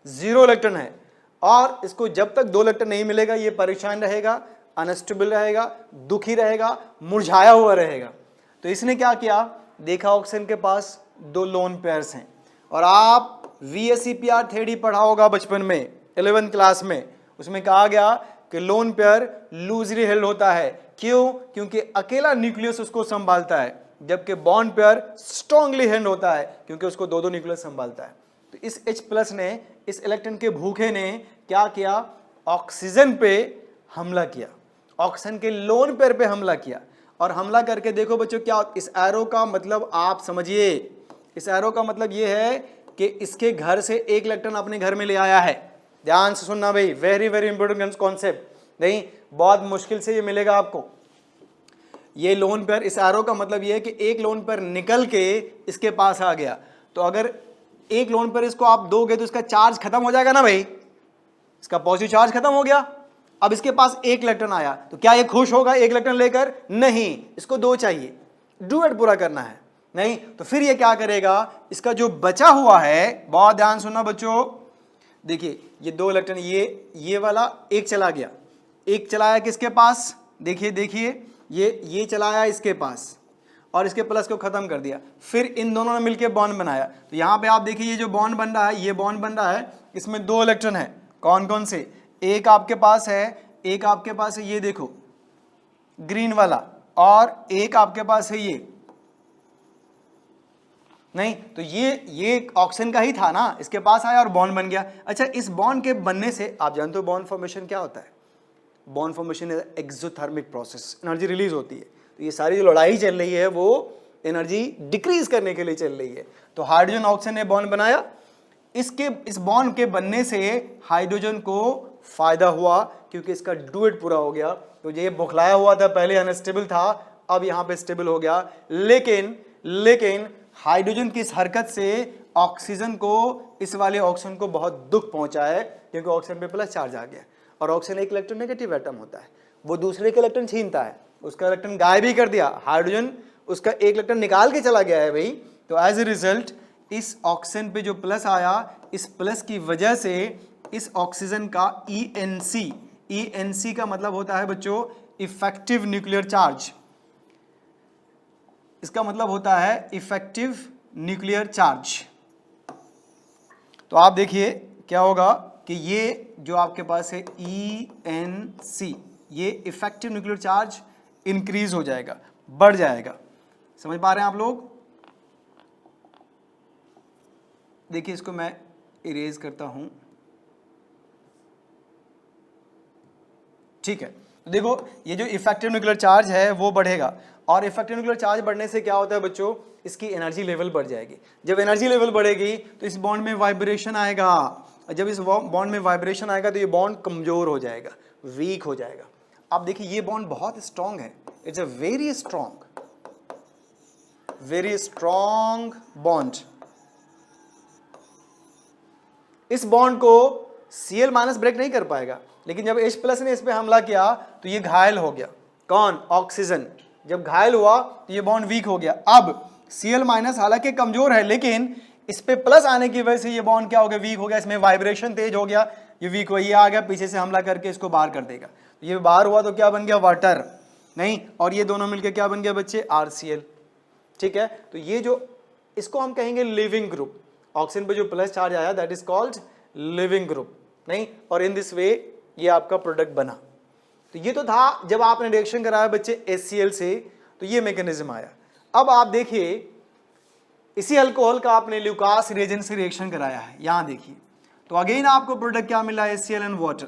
0 इलेक्ट्रॉन है, और इसको जब तक 2 इलेक्ट्रॉन नहीं मिलेगा ये परेशान रहेगा, अनस्टेबल रहेगा, दुखी रहेगा, मुरझाया हुआ रहेगा। तो इसने क्या किया, देखा ऑक्सीजन के पास 2 लोन पेयर्स हैं, और आप VSEPR थ्योरी पढ़ा होगा बचपन में 11th क्लास में, उसमें कहा गया कि लोन पेयर लूजली हेल्ड होता है। क्यों? क्योंकि अकेला न्यूक्लियस उसको संभालता है, जबकि बॉन्ड पेयर स्ट्रांगली हेल्ड होता है क्योंकि उसको 2 न्यूक्लियस संभालता है। तो इस H प्लस ने, इस इलेक्ट्रॉन के भूखे ने क्या किया, ऑक्सीजन पे हमला किया, ऑक्सीजन के लोन पेयर पे हमला किया। और हमला करके देखो बच्चों क्या, इस एरो का मतलब आप समझिए, इस एरो का मतलब ये है कि इसके घर से एक इलेक्ट्रॉन अपने घर में ले आया है। ध्यान से सुनना भाई, वेरी वेरी इंपॉर्टेंट कॉन्सेप्ट, नहीं बहुत मुश्किल से ये मिलेगा आपको। ये लोन पेयर, इस एरो का मतलब ये है कि एक लोन पेयर निकल के इसके पास आ गया। तो अगर एक लोन पेयर इसको आप दोगे तो इसका चार्ज खत्म हो जाएगा ना भाई, इसका पॉजिटिव चार्ज खत्म हो गया। अब इसके पास एक इलेक्ट्रॉन आया, तो क्या ये खुश होगा एक इलेक्ट्रॉन लेकर? नहीं, इसको 2 चाहिए, डुएट पूरा करना है। नहीं तो फिर ये क्या करेगा, इसका जो बचा हुआ है, बहुत ध्यान सुनना बच्चों, देखिए ये 2 इलेक्ट्रॉन, ये वाला एक चला गया, एक चलाया किसके पास, देखिए देखिए ये चलाया इसके पास और इसके प्लस को खत्म कर दिया। फिर इन दोनों ने मिलकर बॉन्ड बनाया। तो यहां पे आप देखिए ये जो बॉन्ड बन रहा है, ये बॉन्ड बन रहा है, इसमें 2 इलेक्ट्रॉन है। कौन कौन से? एक आपके पास है, एक आपके पास है ये देखो ग्रीन वाला, और एक आपके पास है ये, नहीं तो ये ऑक्सीजन का ही था ना, इसके पास आया और बॉन्ड बन गया। अच्छा, इस बॉन्ड के बनने से आप जानते हो बॉन्ड फॉर्मेशन क्या होता है? Bond formation is exothermic process, energy release होती है। तो ये सारी जो लड़ाई चल रही है वो एनर्जी डिक्रीज करने के लिए चल रही है। तो हाइड्रोजन ऑक्सीजन ने बॉन्ड बनाया, इस बॉन्ड के बनने से हाइड्रोजन को फायदा हुआ क्योंकि इसका डुएट पूरा हो गया। तो ये बुखलाया हुआ था, पहले अनस्टेबल था, अब यहां पे स्टेबल हो गया। लेकिन हाइड्रोजन की इस हरकत से ऑक्सीजन को, इस वाले ऑक्सीजन को बहुत दुख पहुंचा है क्योंकि ऑक्सीजन पे प्लस चार्ज आ गया, और ऑक्सीजन एक इलेक्ट्रॉन नेगेटिव एटम होता है, वो दूसरे के इलेक्ट्रॉन छीनता है, उसका इलेक्ट्रॉन गायब ही कर दिया, हाइड्रोजन उसका एक इलेक्ट्रॉन निकाल के चला गया है भाई। तो एज ए रिजल्ट इस ऑक्सीजन पे जो प्लस आया, इस प्लस की वजह से इस ऑक्सीजन का ENC का मतलब होता है बच्चों इफेक्टिव न्यूक्लियर चार्ज, इसका मतलब होता है इफेक्टिव न्यूक्लियर चार्ज। तो आप देखिए क्या होगा कि ये जो आपके पास है ENC, ये इफेक्टिव न्यूक्लियर चार्ज इंक्रीज हो जाएगा, बढ़ जाएगा। समझ पा रहे हैं आप लोग? देखिए इसको मैं इरेज करता हूं, ठीक है। तो देखो ये जो इफेक्टिव न्यूक्लियर चार्ज है वो बढ़ेगा, और इफेक्टिव न्यूक्लियर चार्ज बढ़ने से क्या होता है बच्चों, इसकी एनर्जी लेवल बढ़ जाएगी। जब एनर्जी लेवल बढ़ेगी तो इस बॉन्ड में वाइब्रेशन आएगा, और जब इस बॉन्ड में वाइब्रेशन आएगा तो ये बॉन्ड कमजोर हो जाएगा, वीक हो जाएगा। अब देखिए ये बॉन्ड बहुत स्ट्रांग है, it's a very strong bond. इस बॉन्ड को Cl माइनस ब्रेक नहीं कर पाएगा, लेकिन जब H प्लस ने इस पे हमला किया तो ये घायल हो गया। कौन? ऑक्सीजन। जब घायल हुआ तो ये बॉन्ड वीक हो गया। अब Cl माइनस हालांकि कमजोर है, लेकिन इस पे प्लस आने की वजह से ये बॉन्ड क्या हो गया, वीक हो गया, इसमें वाइब्रेशन तेज हो गया, ये वीक हुआ, ये आ गया पीछे से हमला करके इसको बाहर कर देगा। ये बाहर हुआ तो क्या बन गया, वाटर, नहीं, और ये दोनों मिलकर क्या बन गया बच्चे, RCl, ठीक है। तो ये जो, इसको हम कहेंगे लिविंग ग्रुप, ऑक्सीजन पे जो प्लस चार्ज आया that is called leaving group, नहीं, और इन दिस वे ये आपका प्रोडक्ट बना। तो ये तो था जब आपने रिएक्शन कराया बच्चे HCl से, तो ये मैकेनिज्म आया। अब आप देखिए इसी अल्कोहल का आपने ल्यूकास रिएजेंट से रिएक्शन कराया है, यहां देखिए, तो अगेन आपको प्रोडक्ट क्या मिला, HCl एंड वाटर।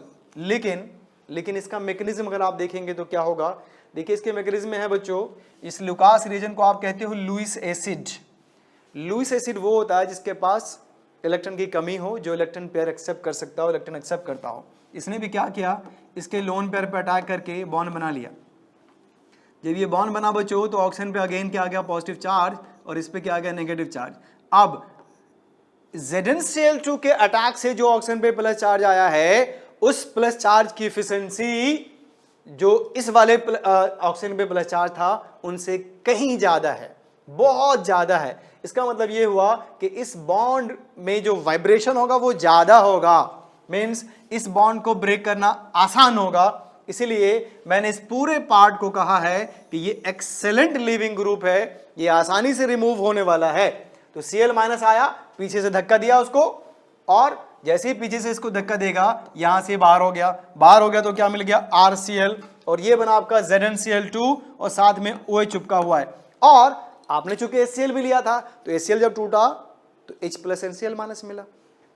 लेकिन इसका मैकेनिज्म अगर आप देखेंगे तो क्या होगा, देखिए इसके मैकेनिज्म में है बच्चों, इस ल्यूकास रिएजेंट को आप कहते हो लुईस एसिड। लुईस एसिड वो होता है जिसके पास इलेक्ट्रॉन की कमी हो, जो इलेक्ट्रॉन पेयर एक्सेप्ट कर सकता हो, इलेक्ट्रॉन एक्सेप्ट करता हो। इसने भी क्या किया, इसके लोन पेयर पर अटैक करके बॉन्ड बना लिया। जब ये बॉन्ड बना बच्चों तो ऑक्सीजन पे अगेन क्या आ गया, पॉजिटिव चार्ज, और इस पे क्या आ गया, नेगेटिव चार्ज। अब ZnCl2 के अटैक से जो ऑक्सीजन पे प्लस चार्ज आया है, उस प्लस चार्ज की एफिशिएंसी जो इस वाले ऑक्सीजन पे प्लस चार्ज था उनसे कहीं ज्यादा है, बहुत ज्यादा है। इसका मतलब ये हुआ कि इस बॉन्ड में जो वाइब्रेशन होगा वो ज्यादा होगा, मींस इस बॉन्ड को ब्रेक करना आसान होगा। इसीलिए मैंने इस पूरे पार्ट को कहा है कि ये एक्सेलेंट लीविंग ग्रुप है, ये आसानी से रिमूव होने वाला है। तो Cl माइनस आया, पीछे से धक्का दिया उसको, और जैसे ही पीछे से इसको धक्का देगा यहां से बाहर हो गया, बाहर हो गया तो क्या मिल गया, RCl, और ये बना आपका ZnCl2 और साथ में OH चिपका हुआ है। और आपने चूंकि HCl भी लिया था तो HCl जब टूटा तो H प्लस NCl माइनस मिला,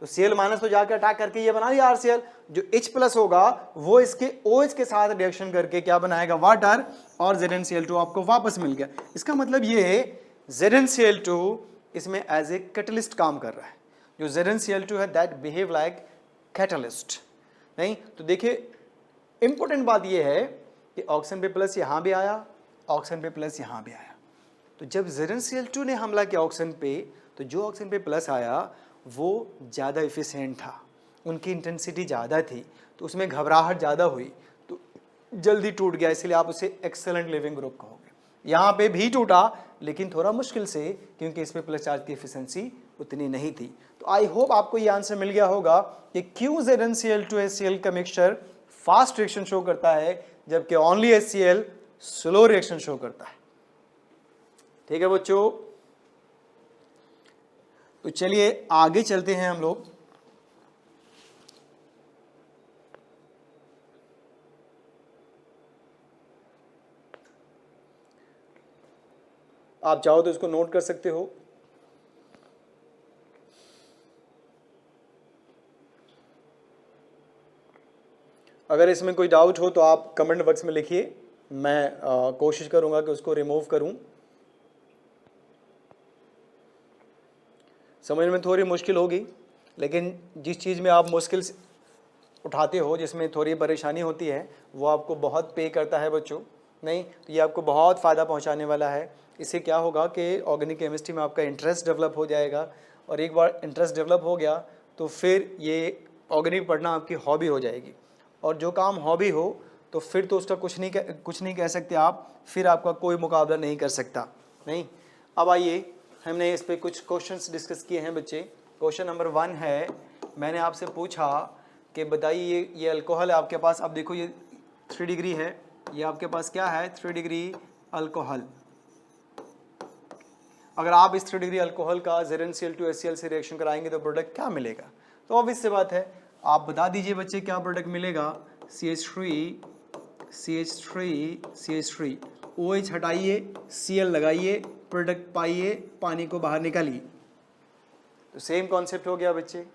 तो Cl माइनस तो जाकर अटैक करके ये बना दिया RCl। जो H प्लस होगा वो इसके OH के साथ रिएक्शन करके क्या बनाएगा, वाटर, और ZnCl2 आपको वापस मिल गया। इसका मतलब ये ZnCl2 इसमें एज ए कैटलिस्ट काम कर रहा है। जो ZnCl2 है दैट बिहेव लाइक कैटलिस्ट, नहीं तो देखिए इंपॉर्टेंट बात ये है कि ऑक्सीजन पे प्लस यहां भी आया, ऑक्सीजन पे प्लस यहां भी आया। तो जब ZnCl2 ने हमला किया ऑक्सीजन पे, तो जो ऑक्सीजन पे प्लस आया वो ज़्यादा इफिशिएंट था, उनकी इंटेंसिटी ज़्यादा थी, तो उसमें घबराहट ज़्यादा हुई तो जल्दी टूट गया, इसलिए आप उसे एक्सेलेंट लिविंग ग्रुप कहोगे। यहाँ पे भी टूटा लेकिन थोड़ा मुश्किल से, क्योंकि इस पे प्लस चार्ज की एफिशिएंसी उतनी नहीं थी। तो आई होप आपको ये आंसर मिल गया होगा कि क्यों ZnCl2 HCl का मिक्सचर फास्ट रिएक्शन शो करता है जबकि only HCl slow reaction show करता है। ठीक है बच्चों, तो चलिए आगे चलते हैं हम लोग। आप चाहो तो इसको नोट कर सकते हो। अगर इसमें कोई डाउट हो तो आप कमेंट बॉक्स में लिखिए, मैं कोशिश करूंगा कि उसको रिमूव करूं। समझ में थोड़ी मुश्किल होगी, लेकिन जिस चीज़ में आप मुश्किल उठाते हो, जिसमें थोड़ी परेशानी होती है, वो आपको बहुत पे करता है बच्चों। नहीं तो ये आपको बहुत फ़ायदा पहुंचाने वाला है। इससे क्या होगा कि ऑर्गेनिक केमिस्ट्री में आपका इंटरेस्ट डेवलप हो जाएगा, और एक बार इंटरेस्ट डेवलप हो गया तो फिर ये ऑर्गेनिक पढ़ना आपकी हॉबी हो जाएगी। और जो काम हॉबी हो तो फिर तो उसका कुछ नहीं कह सकते आप, फिर आपका कोई मुकाबला नहीं कर सकता। नहीं, अब आइए हमने इस पर कुछ क्वेश्चंस डिस्कस किए हैं बच्चे। क्वेश्चन नंबर 1 है, मैंने आपसे पूछा कि बताइए ये अल्कोहल है आपके पास। अब देखो ये 3 डिग्री है, ये आपके पास क्या है, 3 डिग्री अल्कोहल। अगर आप इस 3 डिग्री अल्कोहल का ZnCl2 HCl से रिएक्शन कराएंगे तो प्रोडक्ट क्या मिलेगा? तो ऑब्वियस सी बात है, आप बता दीजिए बच्चे क्या प्रोडक्ट मिलेगा। CH3 OH हटाइए, Cl लगाइए, प्रोडक्ट पाइए, पानी को बाहर निकालिए। तो सेम कॉन्सेप्ट हो गया बच्चे।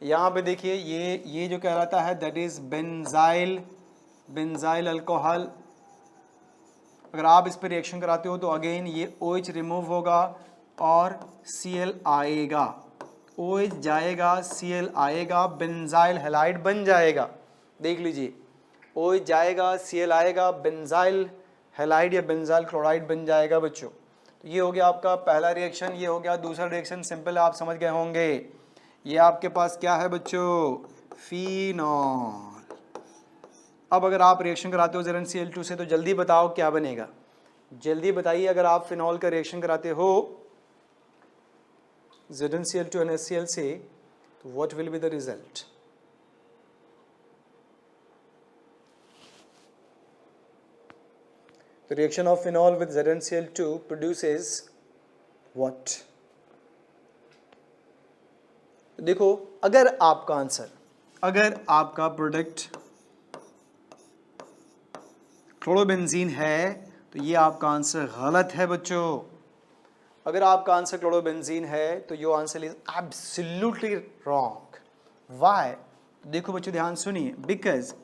यहाँ पे देखिए ये जो कहलाता है दैट इज बेंजाइल अल्कोहल। अगर आप इस पर रिएक्शन कराते हो तो अगेन ये OH रिमूव होगा और Cl आएगा, OH जाएगा, Cl आएगा, बेंजाइल हैलाइड बन जाएगा। देख लीजिए, OH जाएगा, Cl आएगा, बेंजाइल हैलाइड या बेंजाइल क्लोराइड बन जाएगा बच्चों। तो ये हो गया आपका पहला रिएक्शन, ये हो गया दूसरा रिएक्शन। सिंपल आप समझ गए होंगे। ये आपके पास क्या है बच्चों, फिनॉल। अब अगर आप रिएक्शन कराते हो ZnCl2 से तो जल्दी बताओ क्या बनेगा, जल्दी बताइए। अगर आप फिनॉल का रिएक्शन कराते हो ZnCl2 and HCl से तो what will be the result? The reaction of phenol with ZnCl2 produces what? देखो, अगर आपका प्रोडक्ट क्लोरोबेंजीन है तो ये आपका आंसर गलत है बच्चों। अगर आपका आंसर क्लोरोबेंजीन है तो your answer is absolutely wrong. Why? देखो बच्चों ध्यान सुनिए, because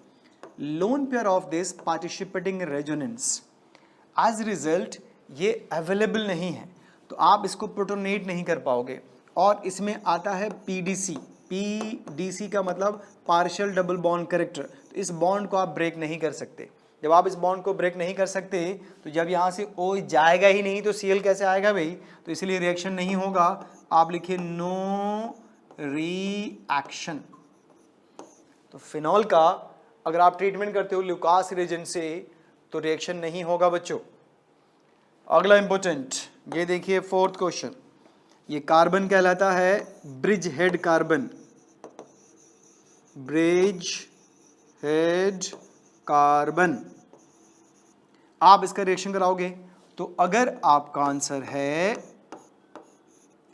lone pair of this participating resonance, as result ये अवेलेबल नहीं है, तो आप इसको प्रोटोनेट नहीं कर पाओगे। और इसमें आता है PDC का मतलब पार्शियल डबल बॉन्ड करेक्टर, तो इस बॉन्ड को आप ब्रेक नहीं कर सकते। जब आप इस बॉन्ड को ब्रेक नहीं कर सकते तो जब यहाँ से O जाएगा ही नहीं तो Cl कैसे आएगा भाई, तो इसलिए रिएक्शन नहीं होगा। आप लिखिए नो रिएक्शन। तो फिनॉल का अगर आप ट्रीटमेंट करते हो ल्यूकास रिएजेंट से तो रिएक्शन नहीं होगा बच्चों। अगला इंपॉर्टेंट, ये देखिए फोर्थ क्वेश्चन, ये कार्बन कहलाता है bridge head carbon, bridge head carbon. आप इसका रिएक्शन कराओगे तो अगर आपका आंसर है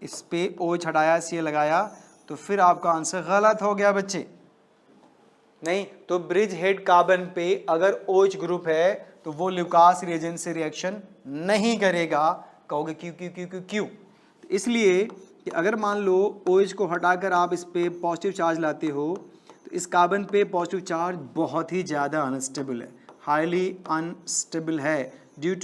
इस पे OH हटाया Cl लगाया तो फिर आपका आंसर गलत हो गया बच्चे। नहीं तो ब्रिज हेड कार्बन पे अगर OH ग्रुप है तो वो ल्यूकास रिएजेंट से रिएक्शन नहीं करेगा। कहोगे क्यों क्यों क्यों क्यों क्यों? तो इसलिए कि अगर मान लो OH को हटाकर आप इस पे पॉजिटिव चार्ज लाते हो तो इस कार्बन पे पॉजिटिव चार्ज बहुत ही ज़्यादा अनस्टेबल है, हाईली अनस्टेबल है due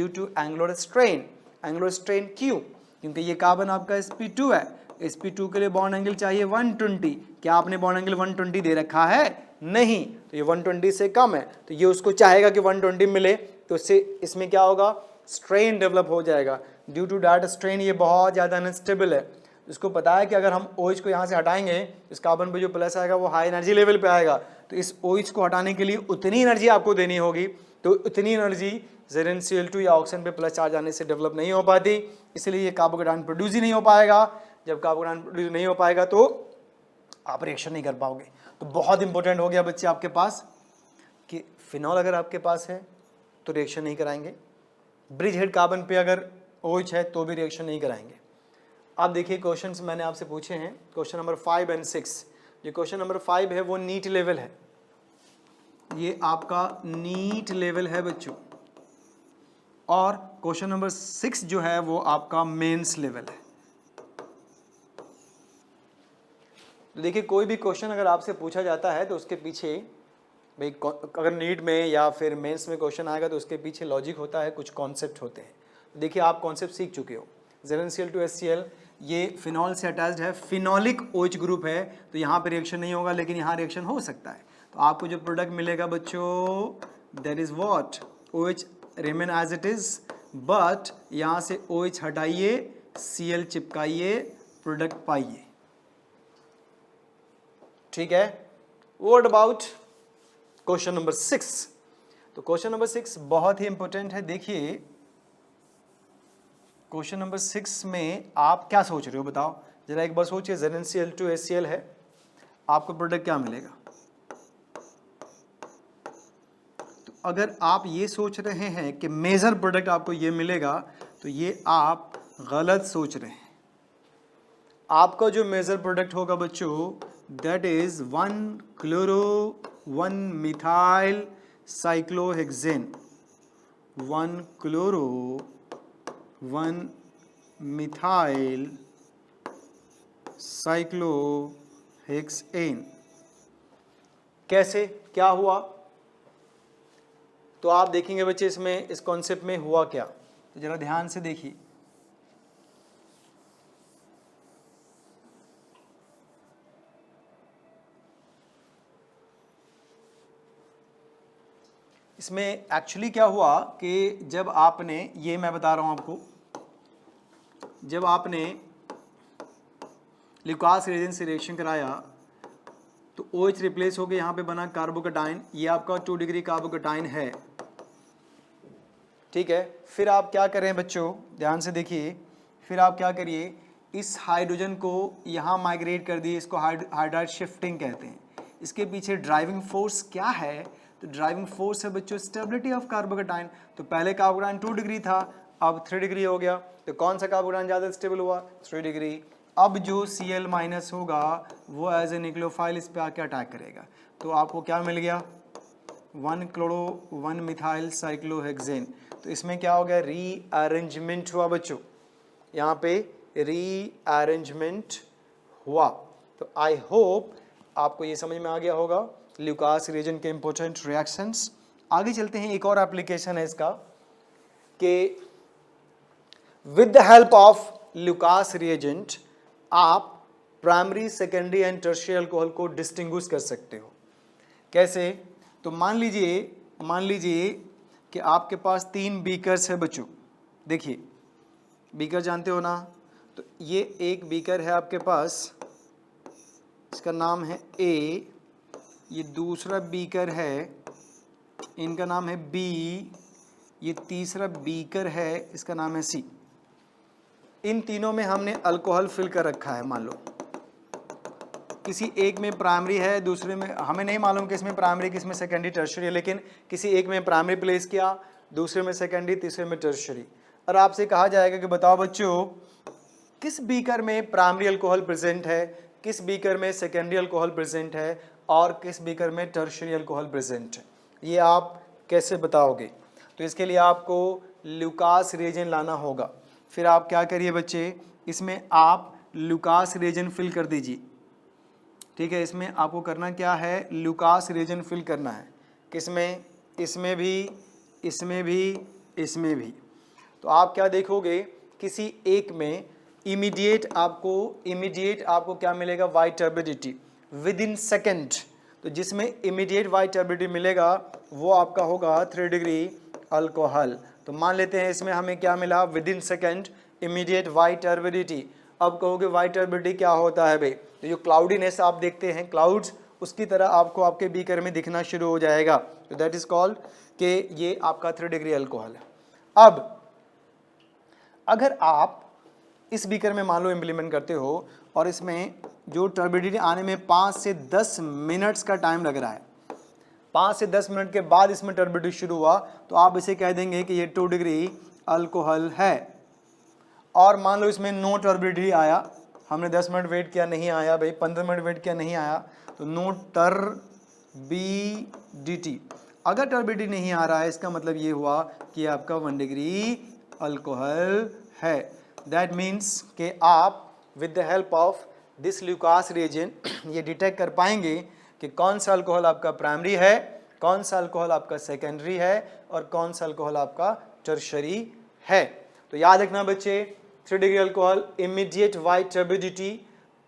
to angular strain. Angular strain क्यों? क्योंकि ये कार्बन आपका sp2 है, sp2 के लिए बॉन्ड एंगल चाहिए 120। क्या आपने बॉन्ड एंगल 120 दे रखा है? नहीं, तो ये 120 से कम है तो ये उसको चाहेगा कि 120 मिले, तो इससे इसमें क्या होगा, स्ट्रेन डेवलप हो जाएगा। ड्यू टू दैट स्ट्रेन ये बहुत ज़्यादा अनस्टेबल है। इसको पता है कि अगर हम OH को यहाँ से हटाएंगे इस कार्बन पे जो प्लस आएगा वो हाई एनर्जी लेवल पे आएगा, तो इस OH को हटाने के लिए उतनी एनर्जी आपको देनी होगी, तो उतनी एनर्जी ZnCl2 या ऑक्सीजन पे प्लस चार्ज आने से डेवलप नहीं हो पाती, इसलिए ये कार्बोकेटायन प्रोड्यूस ही नहीं हो पाएगा। जब कार्बोकेटायन प्रोड्यूस नहीं हो पाएगा तो आप रिएक्शन नहीं कर पाओगे। तो बहुत इंपॉर्टेंट हो गया बच्चे आपके पास कि फिनॉल अगर आपके पास है तो रिएक्शन नहीं कराएंगे, ब्रिज हेड कार्बन पे अगर OH है तो भी रिएक्शन नहीं कराएंगे। आप देखिए क्वेश्चंस मैंने आपसे पूछे हैं, क्वेश्चन नंबर 5 और 6। जो क्वेश्चन नंबर 5 है वो नीट लेवल है, ये आपका नीट लेवल है बच्चों, और क्वेश्चन नंबर 6 जो है वो आपका मेंस लेवल है। तो देखिए कोई भी क्वेश्चन अगर आपसे पूछा जाता है तो उसके पीछे भाई अगर नीट में या फिर मेंस में क्वेश्चन आएगा तो उसके पीछे लॉजिक होता है, कुछ कॉन्सेप्ट होते हैं। देखिए आप कॉन्सेप्ट सीख चुके हो, ZnCl2HCl ये फिनॉल से अटैच्ड है, फिनॉलिक OH ग्रुप है, तो यहाँ पे रिएक्शन नहीं होगा लेकिन यहाँ रिएक्शन हो सकता है। तो आपको जो प्रोडक्ट मिलेगा बच्चों that is what, OH remain as it is, but यहाँ से OH हटाइए, Cl चिपकाइए, प्रोडक्ट पाइए। ठीक है, व्हाट अबाउट क्वेश्चन नंबर 6? तो क्वेश्चन नंबर 6 बहुत ही इंपॉर्टेंट है। देखिए क्वेश्चन नंबर 6 में आप क्या सोच रहे हो बताओ जरा एक बार सोचिए। ZnCl2HCl है, आपको प्रोडक्ट क्या मिलेगा? तो अगर आप ये सोच रहे हैं कि मेजर प्रोडक्ट आपको ये मिलेगा तो ये आप गलत सोच रहे हैं। आपका जो मेजर प्रोडक्ट होगा बच्चों that is 1-chloro-1-methyl cyclohexane, 1-chloro-1-methyl cyclohexane। कैसे क्या हुआ? तो आप देखेंगे बच्चे इसमें इस कॉन्सेप्ट में हुआ क्या, तो जरा ध्यान से देखिए। इसमें एक्चुअली क्या हुआ कि जब आपने, ये मैं बता रहा हूं आपको, जब आपने ल्यूकास रिएजेंट से रिएक्शन कराया तो OH रिप्लेस होकर यहाँ पे बना कार्बोकेटाइन, ये आपका 2 डिग्री कार्बोकेटाइन है। ठीक है, फिर आप क्या करें बच्चों ध्यान से देखिए, फिर आप क्या करिए, इस हाइड्रोजन को यहाँ माइग्रेट कर दिए, इसको हाइड्राइड शिफ्टिंग कहते हैं। इसके पीछे ड्राइविंग फोर्स क्या है? तो ड्राइविंग फोर्स है बच्चों स्टेबिलिटी ऑफ कार्बोकेटाइन। तो पहले कार्बोकेटाइन 2 डिग्री था, अब 3 डिग्री हो गया, तो कौन सा कार्बोकेटाइन ज़्यादा स्टेबल हुआ? 3 डिग्री। अब जो Cl माइनस होगा वो एज ए न्यूक्लियोफाइल इस पे आके अटैक करेगा, तो आपको क्या मिल गया? 1-chloro-1-methyl cyclohexane। तो इसमें क्या हो गया? रीअरेंजमेंट हुआ बच्चों, यहाँ पे रीअरेंजमेंट हुआ। तो आई होप आपको ये समझ में आ गया होगा ल्यूकास रिएजेंट के इंपॉर्टेंट रिएक्शंस। आगे चलते हैं, एक और एप्लीकेशन है इसका कि with the help of Lucas reagent आप primary, secondary and tertiary alcohol को डिस्टिंग्विश कर सकते हो। कैसे? तो मान लीजिए मान लीजिए कि आपके पास 3 बीकर्स है बच्चों। देखिए बीकर जानते हो ना, तो ये एक बीकर है आपके पास, इसका नाम है ए, ये दूसरा बीकर है, इनका नाम है बी, ये तीसरा बीकर है, इसका नाम है सी। इन तीनों में हमने अल्कोहल फिल कर रखा है। मान लो किसी एक में प्राइमरी है, दूसरे में हमें नहीं मालूम कि इसमें प्राइमरी किसमें सेकेंडरी टर्शरी है, लेकिन किसी एक में प्राइमरी प्लेस किया, दूसरे में सेकेंडरी, तीसरे में टर्शरी। और आपसे कहा जाएगा कि बताओ बच्चों किस बीकर में प्राइमरी अल्कोहल प्रेजेंट है, किस बीकर में सेकेंडरी अल्कोहल प्रेजेंट है और किस बीकर में टर्शरी अल्कोहल प्रेजेंट है। ये आप कैसे बताओगे? तो इसके लिए आपको लुकास रिएजेंट लाना होगा। फिर आप क्या करिए बच्चे, इसमें आप लुकास रिएजेंट फिल कर दीजिए। ठीक है, इसमें आपको करना क्या है, लुकास रिएजेंट फिल करना है। किसमें? इसमें भी, इसमें भी, इसमें भी। तो आप क्या देखोगे, किसी एक में इमीडिएट आपको क्या मिलेगा, white turbidity with in second. तो जिसमें इमीडिएट वाइट टर्बिडिटी मिलेगा वो आपका होगा 3 डिग्री अल्कोहल। तो मान लेते हैं इसमें हमें क्या मिला, with in second immediate white turbidity. अब कहोगे वाइट टर्बिडिटी क्या होता है भाई? तो जो क्लाउडीनेस आप देखते हैं, क्लाउड्स, उसकी तरह आपको आपके बीकर में दिखना शुरू हो जाएगा। तो दैट इज कॉल्ड कि ये आपका 3 डिग्री अल्कोहल है। अब अगर आप इस बीकर में मान लो इम्प्लीमेंट करते हो और इसमें जो टर्बिडिटी आने में 5 से 10 मिनट्स का टाइम लग रहा है, 5 से 10 मिनट के बाद इसमें टर्बिडिटी शुरू हुआ, तो आप इसे कह देंगे कि ये 2 डिग्री अल्कोहल है। और मान लो इसमें नो टर्बिडिटी आया, हमने 10 मिनट वेट किया नहीं आया भाई, 15 मिनट वेट किया नहीं आया, तो नो टर्बिडिटी। अगर टर्बिडिटी नहीं आ रहा है इसका मतलब ये हुआ कि आपका 1 डिग्री अल्कोहल है। दैट मीन्स कि आप with the help of this Lucas reagent ये डिटेक्ट कर पाएंगे कि कौन सा अल्कोहल आपका प्राइमरी है, कौन सा अल्कोहल आपका सेकेंडरी है और कौन सा अल्कोहल आपका टर्शरी है। तो याद रखना बच्चे, 3 degree alcohol immediate white turbidity,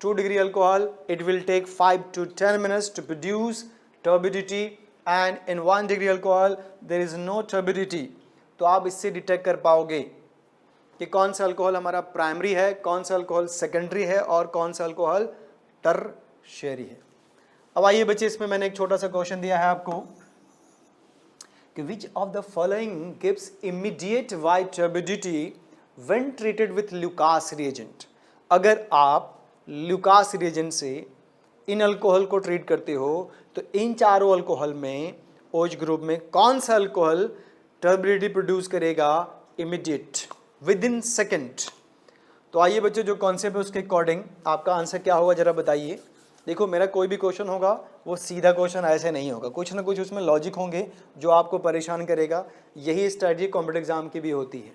2 degree alcohol it will take 5 to 10 minutes to produce turbidity and in 1 degree alcohol there is no turbidity। तो आप इससे डिटेक्ट कर पाओगे कि कौन सा अल्कोहल हमारा प्राइमरी है, कौन सा अल्कोहल सेकेंडरी है और कौन सा अल्कोहल टर्शियरी है। अब आइए बच्चे, इसमें मैंने एक छोटा सा क्वेश्चन दिया है आपको कि विच of the following gives immediate white turbidity when treated with Lucas reagent. अगर आप लुकास रिएजेंट से इन अल्कोहल को ट्रीट करते हो तो इन चारों अल्कोहल में, ओज ग्रुप में, कौन सा अल्कोहल टर्बिडिटी प्रोड्यूस करेगा इमीडिएट विद इन सेकेंड। तो आइए बच्चों, जो कॉन्सेप्ट है उसके अकॉर्डिंग आपका आंसर क्या होगा जरा बताइए। देखो मेरा कोई भी क्वेश्चन होगा वो सीधा क्वेश्चन ऐसे नहीं होगा, कुछ ना कुछ उसमें लॉजिक होंगे जो आपको परेशान करेगा। यही स्ट्रैटेजी कॉम्पिटिटिव एग्जाम की भी होती है।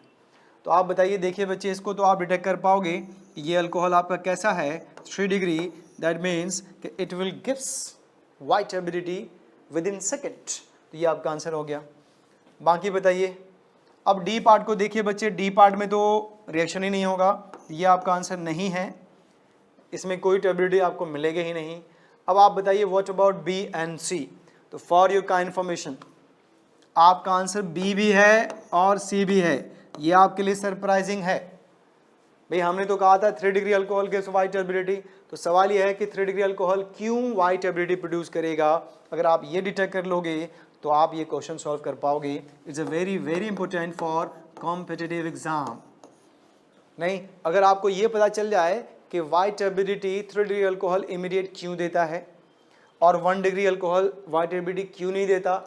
तो आप बताइए, देखिए बच्चे, इसको तो आप डिटेक्ट कर पाओगे ये अल्कोहल आपका कैसा है, 3 डिग्री। दैट मीन्स कि it will gives white turbidity with in second. तो ये आपका आंसर हो गया। बाकी बताइए, अब डी पार्ट को देखिए बच्चे, डी पार्ट में तो रिएक्शन ही नहीं होगा, ये आपका आंसर नहीं है, इसमें कोई टर्बिडिटी आपको मिलेगी ही नहीं। अब आप बताइए व्हाट अबाउट बी एंड सी। तो फॉर योर का इन्फॉर्मेशन आपका आंसर बी भी है और सी भी है। ये आपके लिए सरप्राइजिंग है भाई, हमने तो कहा था 3 degree alcohol gives white turbidity. तो सवाल यह है कि 3 डिग्री अल्कोहल क्यों वाइट टर्बिडिटी प्रोड्यूस करेगा। अगर आप ये डिटेक्ट कर लोगे तो आप ये क्वेश्चन सॉल्व कर पाओगे। It's a very very important for competitive exam. नहीं, अगर आपको ये पता चल जाए कि white turbidity 3 degree alcohol immediate क्यों देता है और 1 डिग्री अल्कोहल वाइट टर्बिडिटी क्यों नहीं देता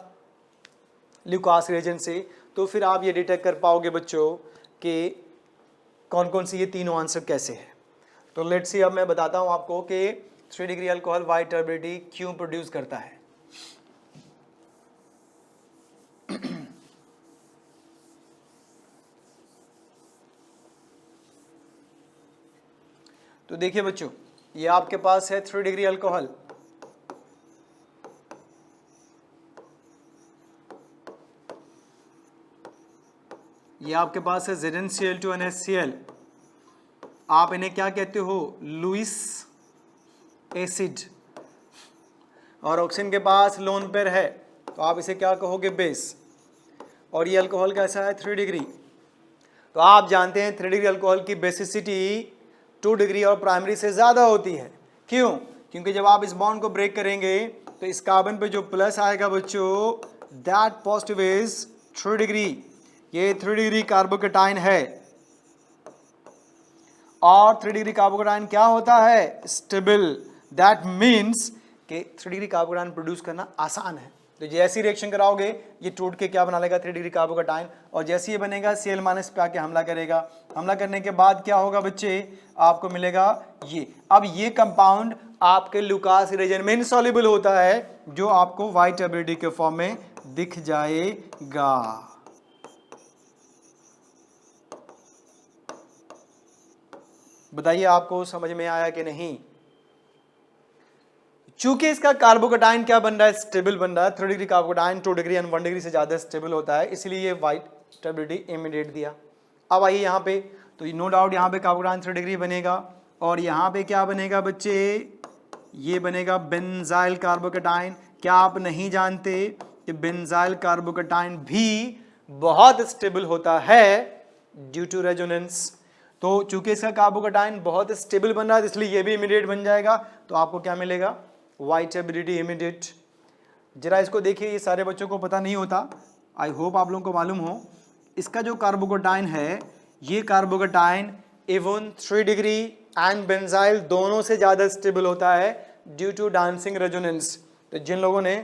लुकास रिएजेंट से, तो फिर आप ये डिटेक्ट कर पाओगे बच्चों कि कौन कौन सी ये तीनों आंसर कैसे है। तो लेट्स सी, अब मैं बताता हूँ आपको कि 3 डिग्री अल्कोहल वाइट टर्बिडिटी क्यों प्रोड्यूस करता है। तो देखिए बच्चों, ये आपके पास है 3 डिग्री अल्कोहल, ये आपके पास है ZnCl2 NaCl। आप इन्हें क्या कहते हो, लुईस एसिड। और ऑक्सीजन के पास लोन पेयर है, तो आप इसे क्या कहोगे, बेस। और ये अल्कोहल कैसा है, 3 डिग्री। तो आप जानते हैं 3 डिग्री अल्कोहल की बेसिसिटी 2 डिग्री और प्राइमरी से ज़्यादा होती है। क्यों? क्योंकि जब आप इस बॉन्ड को ब्रेक करेंगे तो इस कार्बन पे जो प्लस आएगा बच्चों, दैट पॉजिटिव इज 3 डिग्री। ये 3 डिग्री कार्बोकेटाइन है। और 3 डिग्री कार्बोकेटाइन क्या होता है, स्टेबल। दैट मीन्स कि 3 डिग्री कार्बोकेटाइन प्रोड्यूस करना आसान है। तो जैसी रिएक्शन कराओगे ये टूट के क्या बना लेगा, 3 डिग्री कार्बोकेटाइन, और जैसे ये बनेगा Cl- पे आके हमला करेगा। हमला करने के बाद क्या होगा बच्चे, आपको मिलेगा ये। अब ये कंपाउंड आपके लुकास रीजन में इनसॉल्युबल होता है, जो आपको व्हाइट एबिलिटी के फॉर्म में दिख जाएगा। बताइए आपको समझ में आया कि नहीं? चूंकि इसका कार्बोकेटाइन क्या बन रहा है, स्टेबल बन रहा है। 3 degree carbocation 2 degree and 1 degree से ज्यादा स्टेबल होता है, इसलिए ये व्हाइट स्टेबिलिटी इमीडिएट दिया। अब आइए यहाँ पे, तो नो डाउट यहाँ पे कार्बोकेटाइन 3 डिग्री बनेगा, और यहाँ पे क्या बनेगा बच्चे, ये बनेगा बेंजाइल कार्बोकेटाइन। क्या आप नहीं जानते कि बेंजाइल कार्बोकेटाइन भी बहुत स्टेबल होता है ड्यू टू रेजोनेंस? तो चूंकि इसका कार्बोकेटाइन बहुत स्टेबल बन रहा है, इसलिए ये भी इमीडिएट बन जाएगा। तो आपको क्या मिलेगा, व्हाइट एबिलिटी इमीडिएट। जरा इसको देखिए, ये सारे बच्चों को पता नहीं होता, आई होप आप लोगों को मालूम हो। इसका जो कार्बोकेटाइन है, ये carbocation even 3 degree and benzyl दोनों से ज़्यादा स्टेबल होता है ड्यू टू डांसिंग रेजोनेंस। तो जिन लोगों ने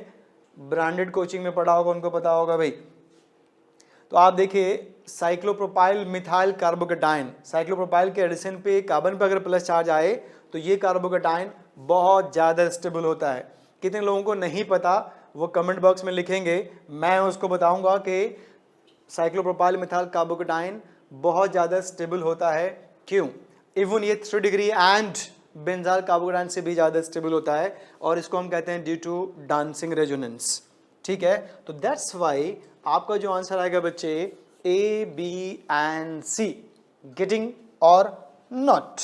ब्रांडेड कोचिंग में पढ़ा होगा उनको पता होगा भाई। तो आप देखिए, साइक्लोप्रोपाइल मिथाइल कार्बोकेटाइन, साइक्लोप्रोपाइल के एडिशन पे कार्बन पे अगर प्लस चार्ज आए तो ये कार्बोकेटाइन बहुत ज़्यादा स्टेबल होता है। कितने लोगों को नहीं पता वो कमेंट बॉक्स में लिखेंगे, मैं उसको बताऊंगा कि साइक्लोप्रोपाइल मिथाइल कार्बोकेटाइन बहुत ज़्यादा स्टेबल होता है। क्यों? इवन ये 3 डिग्री एंड बेंजाइल कार्बोकेटाइन से भी ज़्यादा स्टेबल होता है, और इसको हम कहते हैं ड्यू टू डांसिंग रेजोनेंस। ठीक है, तो दैट्स वाई आपका जो आंसर आएगा बच्चे, ए, बी एंड सी, गेटिंग और नॉट।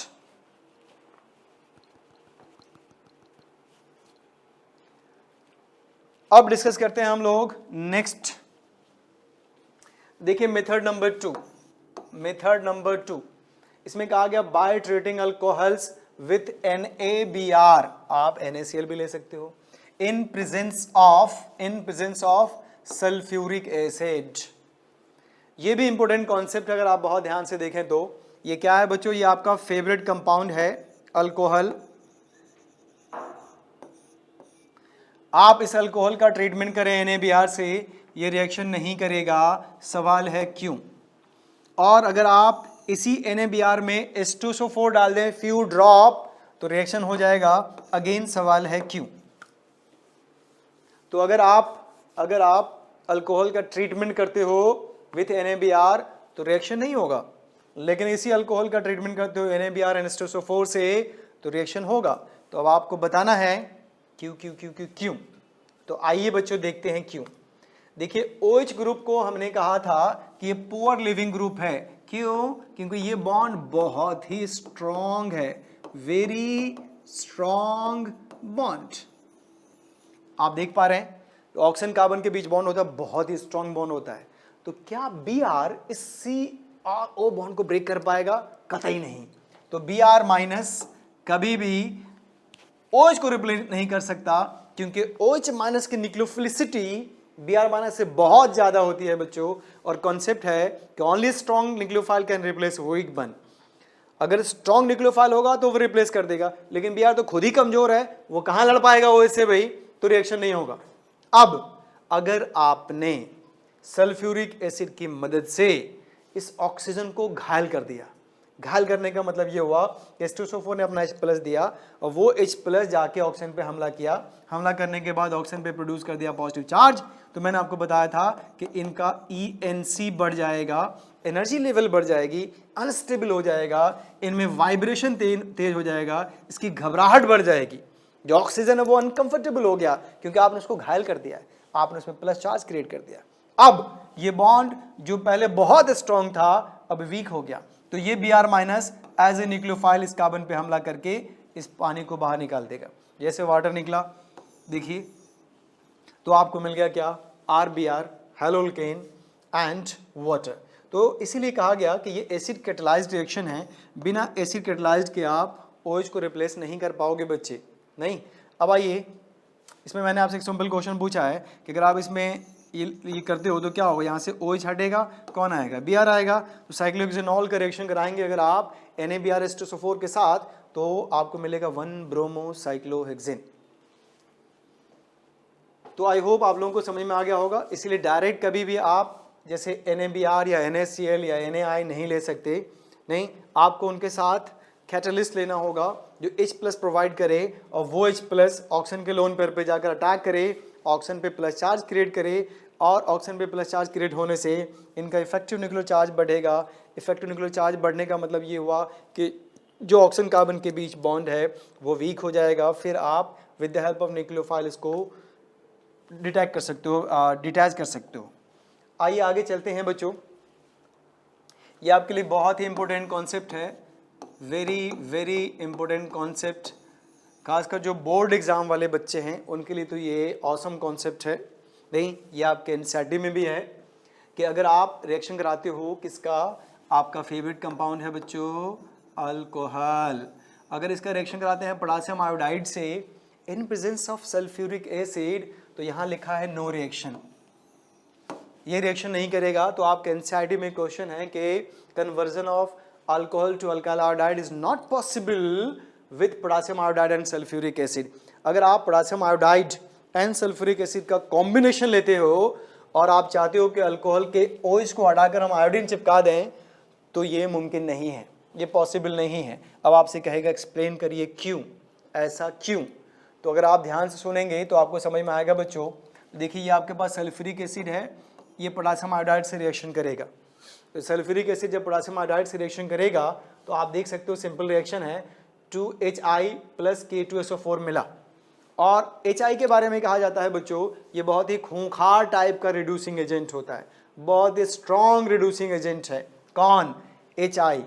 अब डिस्कस करते हैं हम लोग नेक्स्ट। देखिए मेथड नंबर 2, मेथड नंबर 2, इसमें कहा गया by treating alcohols with NaBr, आप NaCl भी ले सकते हो, in presence of sulphuric acid. ये भी इंपॉर्टेंट कॉन्सेप्ट, अगर आप बहुत ध्यान से देखें तो ये क्या है बच्चों, ये आपका फेवरेट कंपाउंड है अल्कोहल। आप इस अल्कोहल का ट्रीटमेंट करें NaBr से, ये रिएक्शन नहीं करेगा। सवाल है क्यों? और अगर आप इसी NaBr में H2SO4 डाल दें फ्यू ड्रॉप, तो रिएक्शन हो जाएगा। अगेन सवाल है क्यों? तो अगर आप अल्कोहल का ट्रीटमेंट करते हो विथ NaBr तो रिएक्शन नहीं होगा, लेकिन इसी अल्कोहल का ट्रीटमेंट करते हो NaBr and H2SO4 से तो रिएक्शन होगा। तो अब आपको बताना है क्यों क्यों क्यों क्यों क्यों। तो आइए बच्चों देखते हैं क्यों। देखिए OH ग्रुप को हमने कहा था कि ये पुअर लिविंग ग्रुप है। क्यों? क्योंकि ये बॉन्ड बहुत ही स्ट्रॉन्ग है, वेरी स्ट्रॉन्ग बॉन्ड। आप देख पा रहे हैं तो ऑक्सीजन कार्बन के बीच बॉन्ड होता है, बहुत ही स्ट्रॉन्ग बॉन्ड होता है। तो क्या Br इस CrO बॉन्ड को ब्रेक कर पाएगा? कतई नहीं। तो Br माइनस कभी भी OH को रिप्लेस नहीं कर सकता, क्योंकि OH माइनस की न्यूक्लियोफिलिसिटी Br माइनस से बहुत ज्यादा होती है बच्चों। और कॉन्सेप्ट है कि only strong nucleophile can replace weak bond. अगर स्ट्रॉन्ग न्यूक्लियोफाइल होगा तो वो रिप्लेस कर देगा, लेकिन Br तो खुद ही कमजोर है, वो कहां लड़ पाएगा OH से भाई, तो रिएक्शन नहीं होगा। अब अगर आपने सल्फ्यूरिक एसिड की मदद से इस ऑक्सीजन को घायल कर दिया, घायल करने का मतलब ये हुआ H2SO4 ने अपना H+ दिया और वो H+ जाके ऑक्सीजन पे हमला किया, हमला करने के बाद ऑक्सीजन पे प्रोड्यूस कर दिया पॉजिटिव चार्ज। तो मैंने आपको बताया था कि इनका ENC बढ़ जाएगा, एनर्जी लेवल बढ़ जाएगी, अनस्टेबल हो जाएगा, इनमें वाइब्रेशन तेज हो जाएगा, इसकी घबराहट बढ़ जाएगी। जो ऑक्सीजन है वो अनकंफर्टेबल हो गया क्योंकि आपने उसको घायल कर दिया है, आपने उसमें प्लस चार्ज क्रिएट कर दिया। अब ये बॉन्ड जो पहले बहुत स्ट्रॉन्ग था अब वीक हो गया, तो ये Br minus as a nucleophile इस कार्बन पे हमला करके इस पानी को बाहर निकाल देगा। जैसे वाटर निकला, देखिए तो आपको मिल गया क्या, RBr, हेलोल्केन एंड वाटर। तो इसीलिए कहा गया कि ये एसिड कैटलाइज्ड रिएक्शन है, बिना एसिड कैटलाइज्ड के आप OH को रिप्लेस नहीं कर पाओगे बच्चे, नहीं। अब आइए, इसमें मैंने आपसे एक सिंपल क्वेश्चन पूछा है कि अगर आप इसमें ये करते हो तो क्या होगा, यहाँ से OH हटेगा, कौन आएगा, Br आएगा। तो साइक्लोहेक्सेनॉल का रिएक्शन कराएंगे अगर आप NaBrH2SO4 के साथ, तो आपको मिलेगा 1 ब्रोमोसाइक्लोहेक्सेन। तो आई होप आप लोगों को समझ में आ गया होगा। इसलिए डायरेक्ट कभी भी आप जैसे NaBr या NaCl या Na नहीं ले सकते, नहीं, आपको उनके साथ कैटलिस्ट लेना होगा जो H+ प्रोवाइड करे और वो H+ ऑक्सीजन के लोन पेयर पे जाकर अटैक करे, ऑक्सीजन पे प्लस चार्ज क्रिएट करे, और ऑक्सीजन पे प्लस चार्ज क्रिएट होने से इनका इफेक्टिव न्यूक्लियर चार्ज बढ़ेगा। इफेक्टिव न्यूक्लियर चार्ज बढ़ने का मतलब ये हुआ कि जो ऑक्सीजन कार्बन के बीच बॉन्ड है वो वीक हो जाएगा, फिर आप with the help of nucleophile इसको डिटैच कर सकते हो, डिटैच कर सकते हो। आइए आगे चलते हैं बच्चों, ये आपके लिए बहुत ही इंपॉर्टेंट कॉन्सेप्ट है, वेरी वेरी इंपॉर्टेंट कॉन्सेप्ट, खासकर जो बोर्ड एग्जाम वाले बच्चे हैं उनके लिए तो ये ऑसम कॉन्सेप्ट है। नहीं, ये आपके एनसीईआरटी में भी है कि अगर आप रिएक्शन कराते हो किसका, आपका फेवरेट कंपाउंड है बच्चों अल्कोहल, अगर इसका रिएक्शन कराते हैं पोटेशियम आयोडाइड से in presence of sulphuric acid, तो यहाँ लिखा है नो रिएक्शन, ये रिएक्शन नहीं करेगा। तो आपके एनसीईआरटी में क्वेश्चन है कि conversion of alcohol to alkyl iodide is not possible with potassium iodide and sulphuric acid. अगर आप potassium iodide and sulphuric acid का कॉम्बिनेशन लेते हो और आप चाहते हो कि अल्कोहल के OH को हटाकर हम आयोडीन चिपका दें, तो ये मुमकिन नहीं है, ये पॉसिबल नहीं है। अब आपसे कहेगा एक्सप्लेन करिए क्यों, ऐसा क्यों। तो अगर आप ध्यान से सुनेंगे तो आपको समझ में आएगा बच्चों। देखिए, ये आपके पास सल्फ्यूरिक एसिड है, ये पोटेशियम आयोडाइड से रिएक्शन करेगा। तो सल्फ्यूरिक एसिड जब पोटेशियम आयोडाइड से रिएक्शन करेगा तो आप देख सकते हो सिंपल रिएक्शन है, 2Hi + K2SO4 मिला। और HI के बारे में कहा जाता है बच्चों, ये बहुत ही खूंखार टाइप का रिड्यूसिंग एजेंट होता है, बहुत ही स्ट्रॉन्ग रिड्यूसिंग एजेंट है। कौन, HI।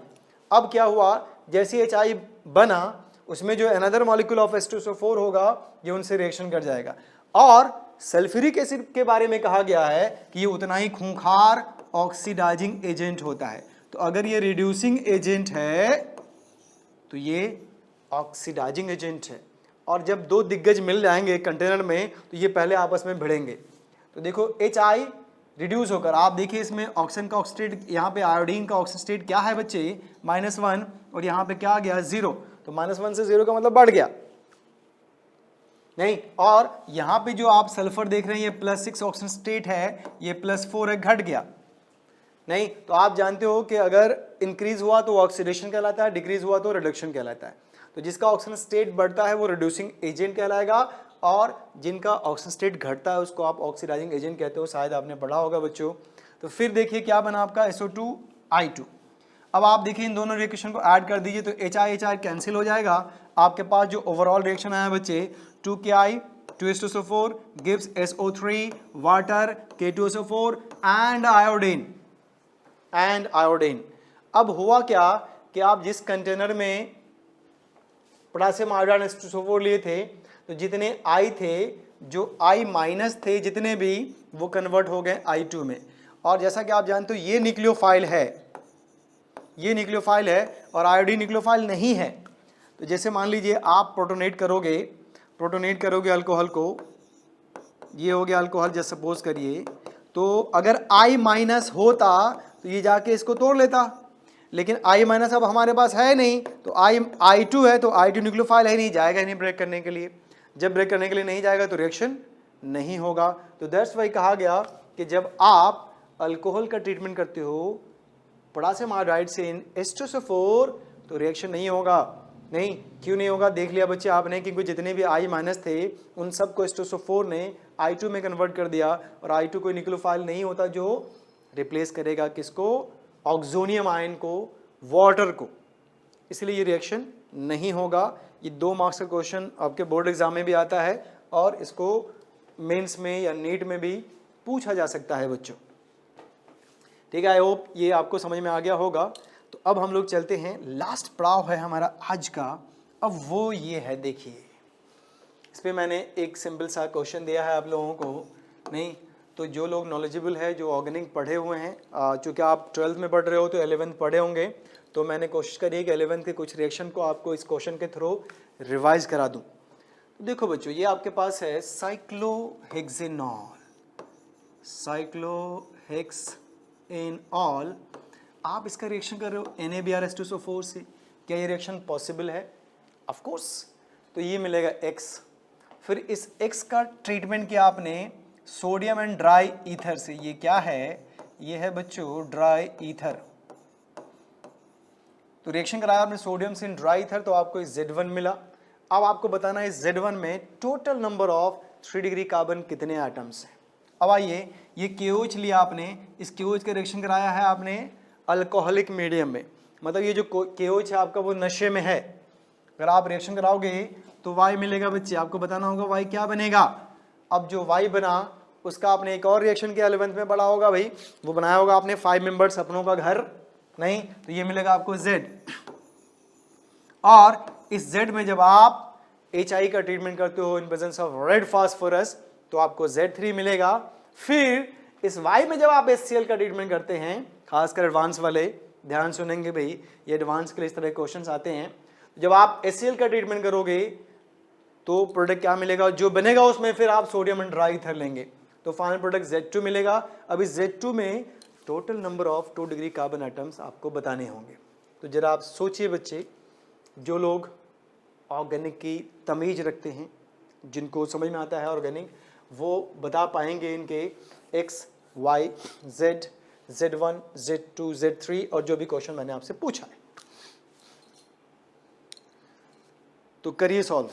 अब क्या हुआ, जैसे HI बना उसमें जो अनदर मॉलिक्यूल ऑफ H2SO4 होगा ये उनसे रिएक्शन कर जाएगा। और सल्फ्यूरिक एसिड के बारे में कहा गया है कि ये उतना ही खूंखार ऑक्सीडाइजिंग एजेंट होता है। तो अगर ये रिड्यूसिंग एजेंट है तो ये ऑक्सीडाइजिंग एजेंट है, और जब दो दिग्गज मिल जाएंगे कंटेनर में तो ये पहले आपस में भिड़ेंगे। तो देखो HI रिड्यूस होकर, आप देखिए इसमें ऑक्सीजन का ऑक्सीडेट, यहाँ पे आयोडीन का ऑक्सीजन स्टेट क्या है बच्चे, -1, और यहाँ पे क्या आ गया 0। तो -1 से 0 का मतलब बढ़ गया, नहीं। और यहाँ पे जो आप सल्फर देख रहे हैं ये +6 ऑक्सीजन स्टेट है, ये +4 है, घट गया, नहीं। तो आप जानते हो कि अगर इंक्रीज हुआ तो ऑक्सीडेशन कहलाता है, डिक्रीज हुआ तो रिडक्शन कहलाता है। तो जिसका ऑक्सीजन स्टेट बढ़ता है वो रिड्यूसिंग एजेंट कहलाएगा, और जिनका ऑक्सीजन स्टेट घटता है उसको आप ऑक्सीडाइजिंग एजेंट कहते हो, शायद आपने पढ़ा होगा बच्चों। तो फिर देखिए क्या बना आपका SO2I2। अब आप देखिए इन दोनों रिएक्शन को ऐड कर दीजिए तो HI कैंसिल हो जाएगा। आपके पास जो ओवरऑल रिएक्शन आया बच्चे 2Ki 2H2SO4 gives SO3 water K2SO4 and iodine. अब हुआ क्या कि आप जिस कंटेनर में पोटेशियम आयोडाइड H2SO4 लिए थे तो जितने I थे, जो I- थे जितने भी, वो कन्वर्ट हो गए I2 में। और जैसा कि आप जानते हो ये न्यूक्लियोफाइल है, ये न्यूक्लियोफाइल है और आयोडीन न्यूक्लियोफाइल नहीं है। तो जैसे मान लीजिए आप प्रोटोनेट करोगे अल्कोहल को, ये हो गया अल्कोहल जैसे सपोज करिए, तो अगर I- होता तो ये जाके इसको तोड़ लेता, लेकिन I- अब हमारे पास है नहीं, तो I2 है, तो I2 न्यूक्लियोफाइल है नहीं, जाएगा ही नहीं ब्रेक करने के लिए। जब ब्रेक करने के लिए नहीं जाएगा तो रिएक्शन नहीं होगा। तो दैट्स वाई कहा गया कि जब आप अल्कोहल का ट्रीटमेंट करते हो पोटेशियम आयोडाइड से इन H2SO4 तो रिएक्शन नहीं होगा। नहीं, क्यों नहीं होगा, देख लिया बच्चे आपने, क्योंकि जितने भी I- थे उन सबको H2SO4 ने I2 में कन्वर्ट कर दिया, और I2 कोई न्यूक्लियोफाइल नहीं होता जो रिप्लेस करेगा किसको, ऑक्सोनियम आयन को, वाटर को, इसलिए ये रिएक्शन नहीं होगा। ये 2 मार्क्स का क्वेश्चन आपके बोर्ड एग्जाम में भी आता है और इसको मेंस में या नीट में भी पूछा जा सकता है बच्चों। ठीक है, आई होप ये आपको समझ में आ गया होगा। तो अब हम लोग चलते हैं, लास्ट पड़ाव है हमारा आज का, अब वो ये है, देखिए इस पर मैंने एक सिंपल सा क्वेश्चन दिया है आप लोगों को, नहीं तो जो लोग नॉलेजेबल है, जो ऑर्गेनिक पढ़े हुए हैं, चूँकि आप 12th में पढ़ रहे हो तो 11th पढ़े होंगे, तो मैंने कोशिश करी है कि 11th के कुछ रिएक्शन को आपको इस क्वेश्चन के थ्रू रिवाइज करा दूँ। तो देखो बच्चों, ये आपके पास है साइक्लोहेक्सेनॉल, साइक्लोहेक्सेनॉल। आप इसका रिएक्शन कर रहे हो NaBrH2SO4 से, क्या ये रिएक्शन पॉसिबल है? Of course. तो ये मिलेगा X। फिर इस X का ट्रीटमेंट किया आपने सोडियम एंड ड्राई ईथर से। ये क्या है? ये है बच्चों ड्राई ईथर। तो रिएक्शन कराया आपने सोडियम से ड्राई ईथर, तो आपको इस Z1 मिला। अब आपको बताना है इस Z1 में total number of 3 degree carbon कितने एटम्स हैं। अब आइए, ये KOH लिया आपने, इस KOH का रिएक्शन कराया है आपने अल्कोहलिक मीडियम में, मतलब ये जो KOH है आपका वो नशे में है। अगर आप रिएक्शन कराओगे तो Y मिलेगा बच्चे, आपको बताना होगा Y क्या बनेगा। अब जो Y बना उसका आपने एक और रिएक्शन किया 11th में पढ़ा होगा भाई, वो बनाया होगा आपने 5 मेंबर्स सपनों का घर, नहीं तो ये मिलेगा आपको Z। और इस Z में जब आप HI का ट्रीटमेंट करते हो in presence of red phosphorus तो आपको Z3 मिलेगा। फिर इस Y में जब आप HCl का ट्रीटमेंट करते हैं, खासकर एडवांस वाले ध्यान सुनेंगे भाई, ये एडवांस के लिए इस तरह के क्वेश्चंस आते हैं। जब आप HCl का ट्रीटमेंट करोगे तो प्रोडक्ट क्या मिलेगा? जो बनेगा उसमें फिर आप सोडियम एंड ड्राई ईथर लेंगे तो फाइनल प्रोडक्ट Z2 मिलेगा। अब इस Z2 में total number of 2 degree carbon atoms आपको बताने होंगे। तो जरा आप सोचिए बच्चे, जो लोग ऑर्गेनिक की तमीज रखते हैं, जिनको समझ में आता है ऑर्गेनिक, वो बता पाएंगे इनके X, Y, Z, Z1, Z2, Z3 और जो भी क्वेश्चन मैंने आपसे पूछा है। तो करिए सॉल्व।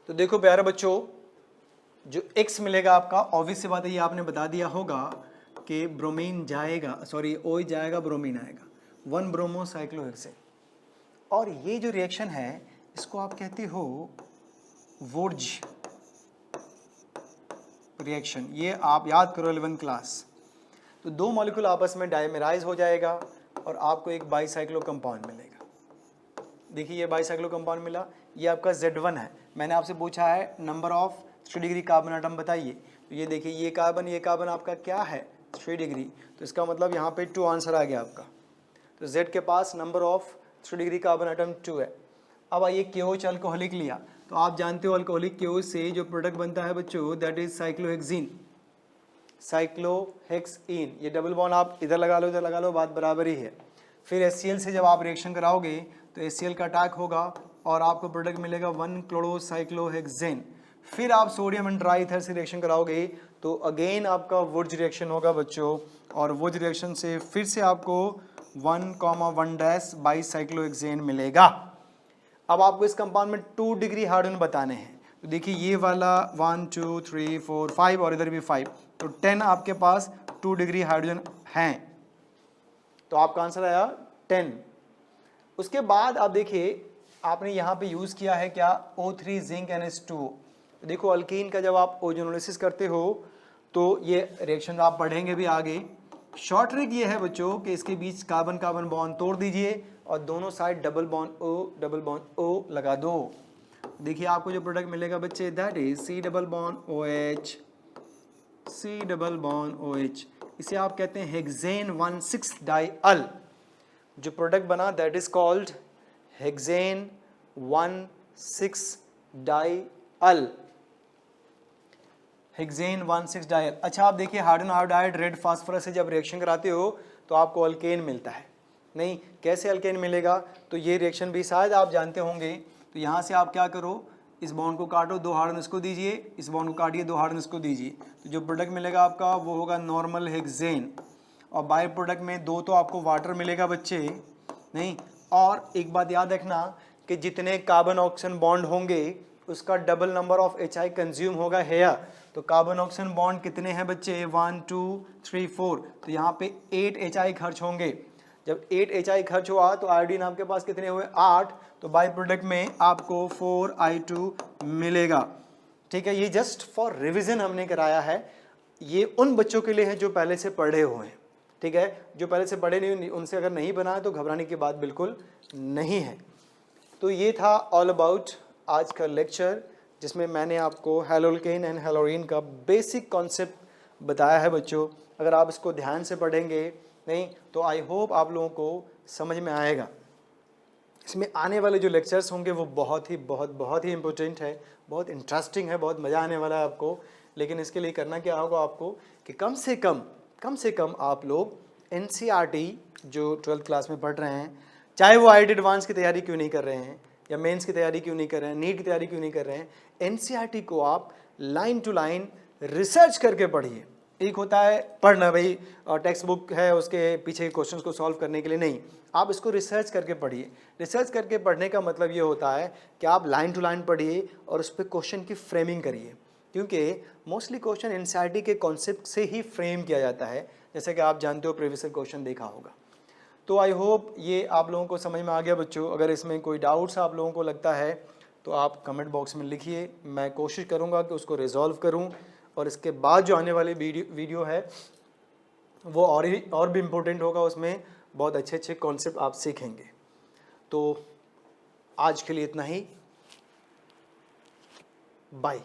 तो देखो प्यारे बच्चों, जो X मिलेगा आपका, ऑब्वियस सी बात है, ये आपने बता दिया होगा कि ब्रोमीन जाएगा, सॉरी OH जाएगा, ब्रोमीन आएगा, 1 ब्रोमो साइक्लोहेक्सेन। और ये जो रिएक्शन है इसको आप कहते हो वुर्ज रिएक्शन। ये आप याद करो 11th क्लास। तो 2 मॉलिक्यूल आपस में डाइमेराइज हो जाएगा और आपको एक बाईसाइक्लो कंपाउंड मिलेगा। देखिए ये बाईसाइक्लो कंपाउंड मिला, ये आपका Z1 है। मैंने आपसे पूछा है number of 3 degree carbon atom बताइए, तो ये देखिए ये कार्बन आपका क्या है 3 डिग्री, तो इसका मतलब यहाँ पे 2 आंसर आ गया आपका। तो Z के पास number of 3 degree carbon atom 2 है। अब आइए KOH अल्कोहलिक लिया, तो आप जानते हो अल्कोहलिक KOH से जो प्रोडक्ट बनता है बच्चों दैट इज साइक्लोहेक्सीन, साइक्लोहेक्सीन। ये डबल बॉन्ड आप इधर लगा लो इधर लगा लो, बात बराबर ही है। फिर HCl से जब आप रिएक्शन कराओगे तो HCl का अटैक होगा और आपको प्रोडक्ट मिलेगा 1 क्लोरोसाइक्लोहेक्सेन। फिर आप सोडियम एंड ड्राई ईथर से रिएक्शन कराओगे तो अगेन आपका वुर्ज रिएक्शन होगा बच्चों, और वुर्ज रिएक्शन से फिर से आपको 1,1 बाईसाइक्लोहेक्सेन मिलेगा। अब आपको इस कंपाउंड में 2 डिग्री हाइड्रोजन बताने हैं, तो देखिए ये वाला 1 2 3 4 5 और इधर भी 5, तो 10 आपके पास 2 डिग्री हाइड्रोजन हैं, तो आपका आंसर आया 10। उसके बाद आप देखिए आपने यहाँ पे यूज़ किया है क्या O3 जिंक NH2। देखो अल्कीन का जब आप ओजोनोलिसिस करते हो तो ये रिएक्शन आप पढ़ेंगे भी आगे। शॉर्ट ट्रिक ये है बच्चों कि इसके बीच कार्बन कार्बन बॉन्ड तोड़ दीजिए और दोनों साइड डबल बॉन्ड O लगा दो। देखिए आपको जो प्रोडक्ट मिलेगा बच्चे that is C double bond OH, C double bond OH। इसे आप कहते हैं हेक्सेन 1,6 डाइअल। जो प्रोडक्ट बना that is called hexane 1,6 diol, hexane 1,6 diol. अच्छा आप देखिए हाइड्रोजन आयोडाइड रेड फास्फोरस से जब रिएक्शन कराते हो तो आपको अल्केन मिलता है, नहीं कैसे अल्केन मिलेगा, तो ये रिएक्शन भी शायद आप जानते होंगे। तो यहाँ से आप क्या करो, इस बॉन्ड को काटो, 2 हाइड्रोजन इसको दीजिए, इस बॉन्ड को काटिए, 2 हाइड्रोजन इसको दीजिए, तो जो प्रोडक्ट मिलेगा आपका वो होगा नॉर्मल हेक्सेन। और बाय प्रोडक्ट में 2 तो आपको वाटर मिलेगा बच्चे, नहीं। और एक बात याद रखना कि जितने कार्बन ऑक्सीजन बॉन्ड होंगे उसका double number of HI consume होगा हेयर। तो कार्बन ऑक्सीजन बॉन्ड कितने हैं बच्चे 1 2 3 4, तो यहाँ पे 8 HI खर्च होंगे। जब 8 HI खर्च हुआ तो आयोडीन आपके पास कितने हुए 8, तो बाई प्रोडक्ट में आपको 4I2 मिलेगा। ठीक है, ये जस्ट फॉर रिवीजन हमने कराया है। ये उन बच्चों के लिए है जो पहले से पढ़े हुए हैं, ठीक है। जो पहले से पढ़े नहीं, उनसे अगर नहीं बना है तो घबराने की बात बिल्कुल नहीं है। तो ये था ऑल अबाउट आज का लेक्चर, जिसमें मैंने आपको हैलोकेन एंड हैलोरीन का बेसिक कॉन्सेप्ट बताया है बच्चों। अगर आप इसको ध्यान से पढ़ेंगे नहीं तो आई होप आप लोगों को समझ में आएगा। इसमें आने वाले जो लेक्चर्स होंगे वो बहुत ही इम्पोर्टेंट है, बहुत इंटरेस्टिंग है, बहुत मज़ा आने वाला है आपको। लेकिन इसके लिए करना क्या होगा आपको कि कम से कम आप लोग NCERT जो 12th क्लास में पढ़ रहे हैं, चाहे वो IIT एडवांस की तैयारी क्यों नहीं कर रहे हैं या मेंस की तैयारी क्यों नहीं कर रहे हैं, नीट की तैयारी क्यों नहीं कर रहे हैं, NCERT को आप लाइन टू लाइन रिसर्च करके पढ़िए। एक होता है पढ़ना, भाई टेक्स्ट बुक है उसके पीछे के क्वेश्चंस को सॉल्व करने के लिए, नहीं, आप इसको रिसर्च करके पढ़िए। रिसर्च करके पढ़ने का मतलब ये होता है कि आप लाइन टू लाइन पढ़िए और उस पर क्वेश्चन की फ्रेमिंग करिए, क्योंकि मोस्टली क्वेश्चन NCERT के कॉन्सेप्ट से ही फ्रेम किया जाता है, जैसे कि आप जानते हो प्रीवियस क्वेश्चन देखा होगा। तो आई होप ये आप लोगों को समझ में आ गया बच्चों। अगर इसमें कोई डाउट्स आप लोगों को लगता है तो आप कमेंट बॉक्स में लिखिए, मैं कोशिश करूँगा कि उसको रिजॉल्व करूँ, और इसके बाद जो आने वाली वीडियो है वो और भी इम्पोर्टेंट होगा, उसमें बहुत अच्छे कॉन्सेप्ट आप सीखेंगे। तो आज के लिए इतना ही, बाय।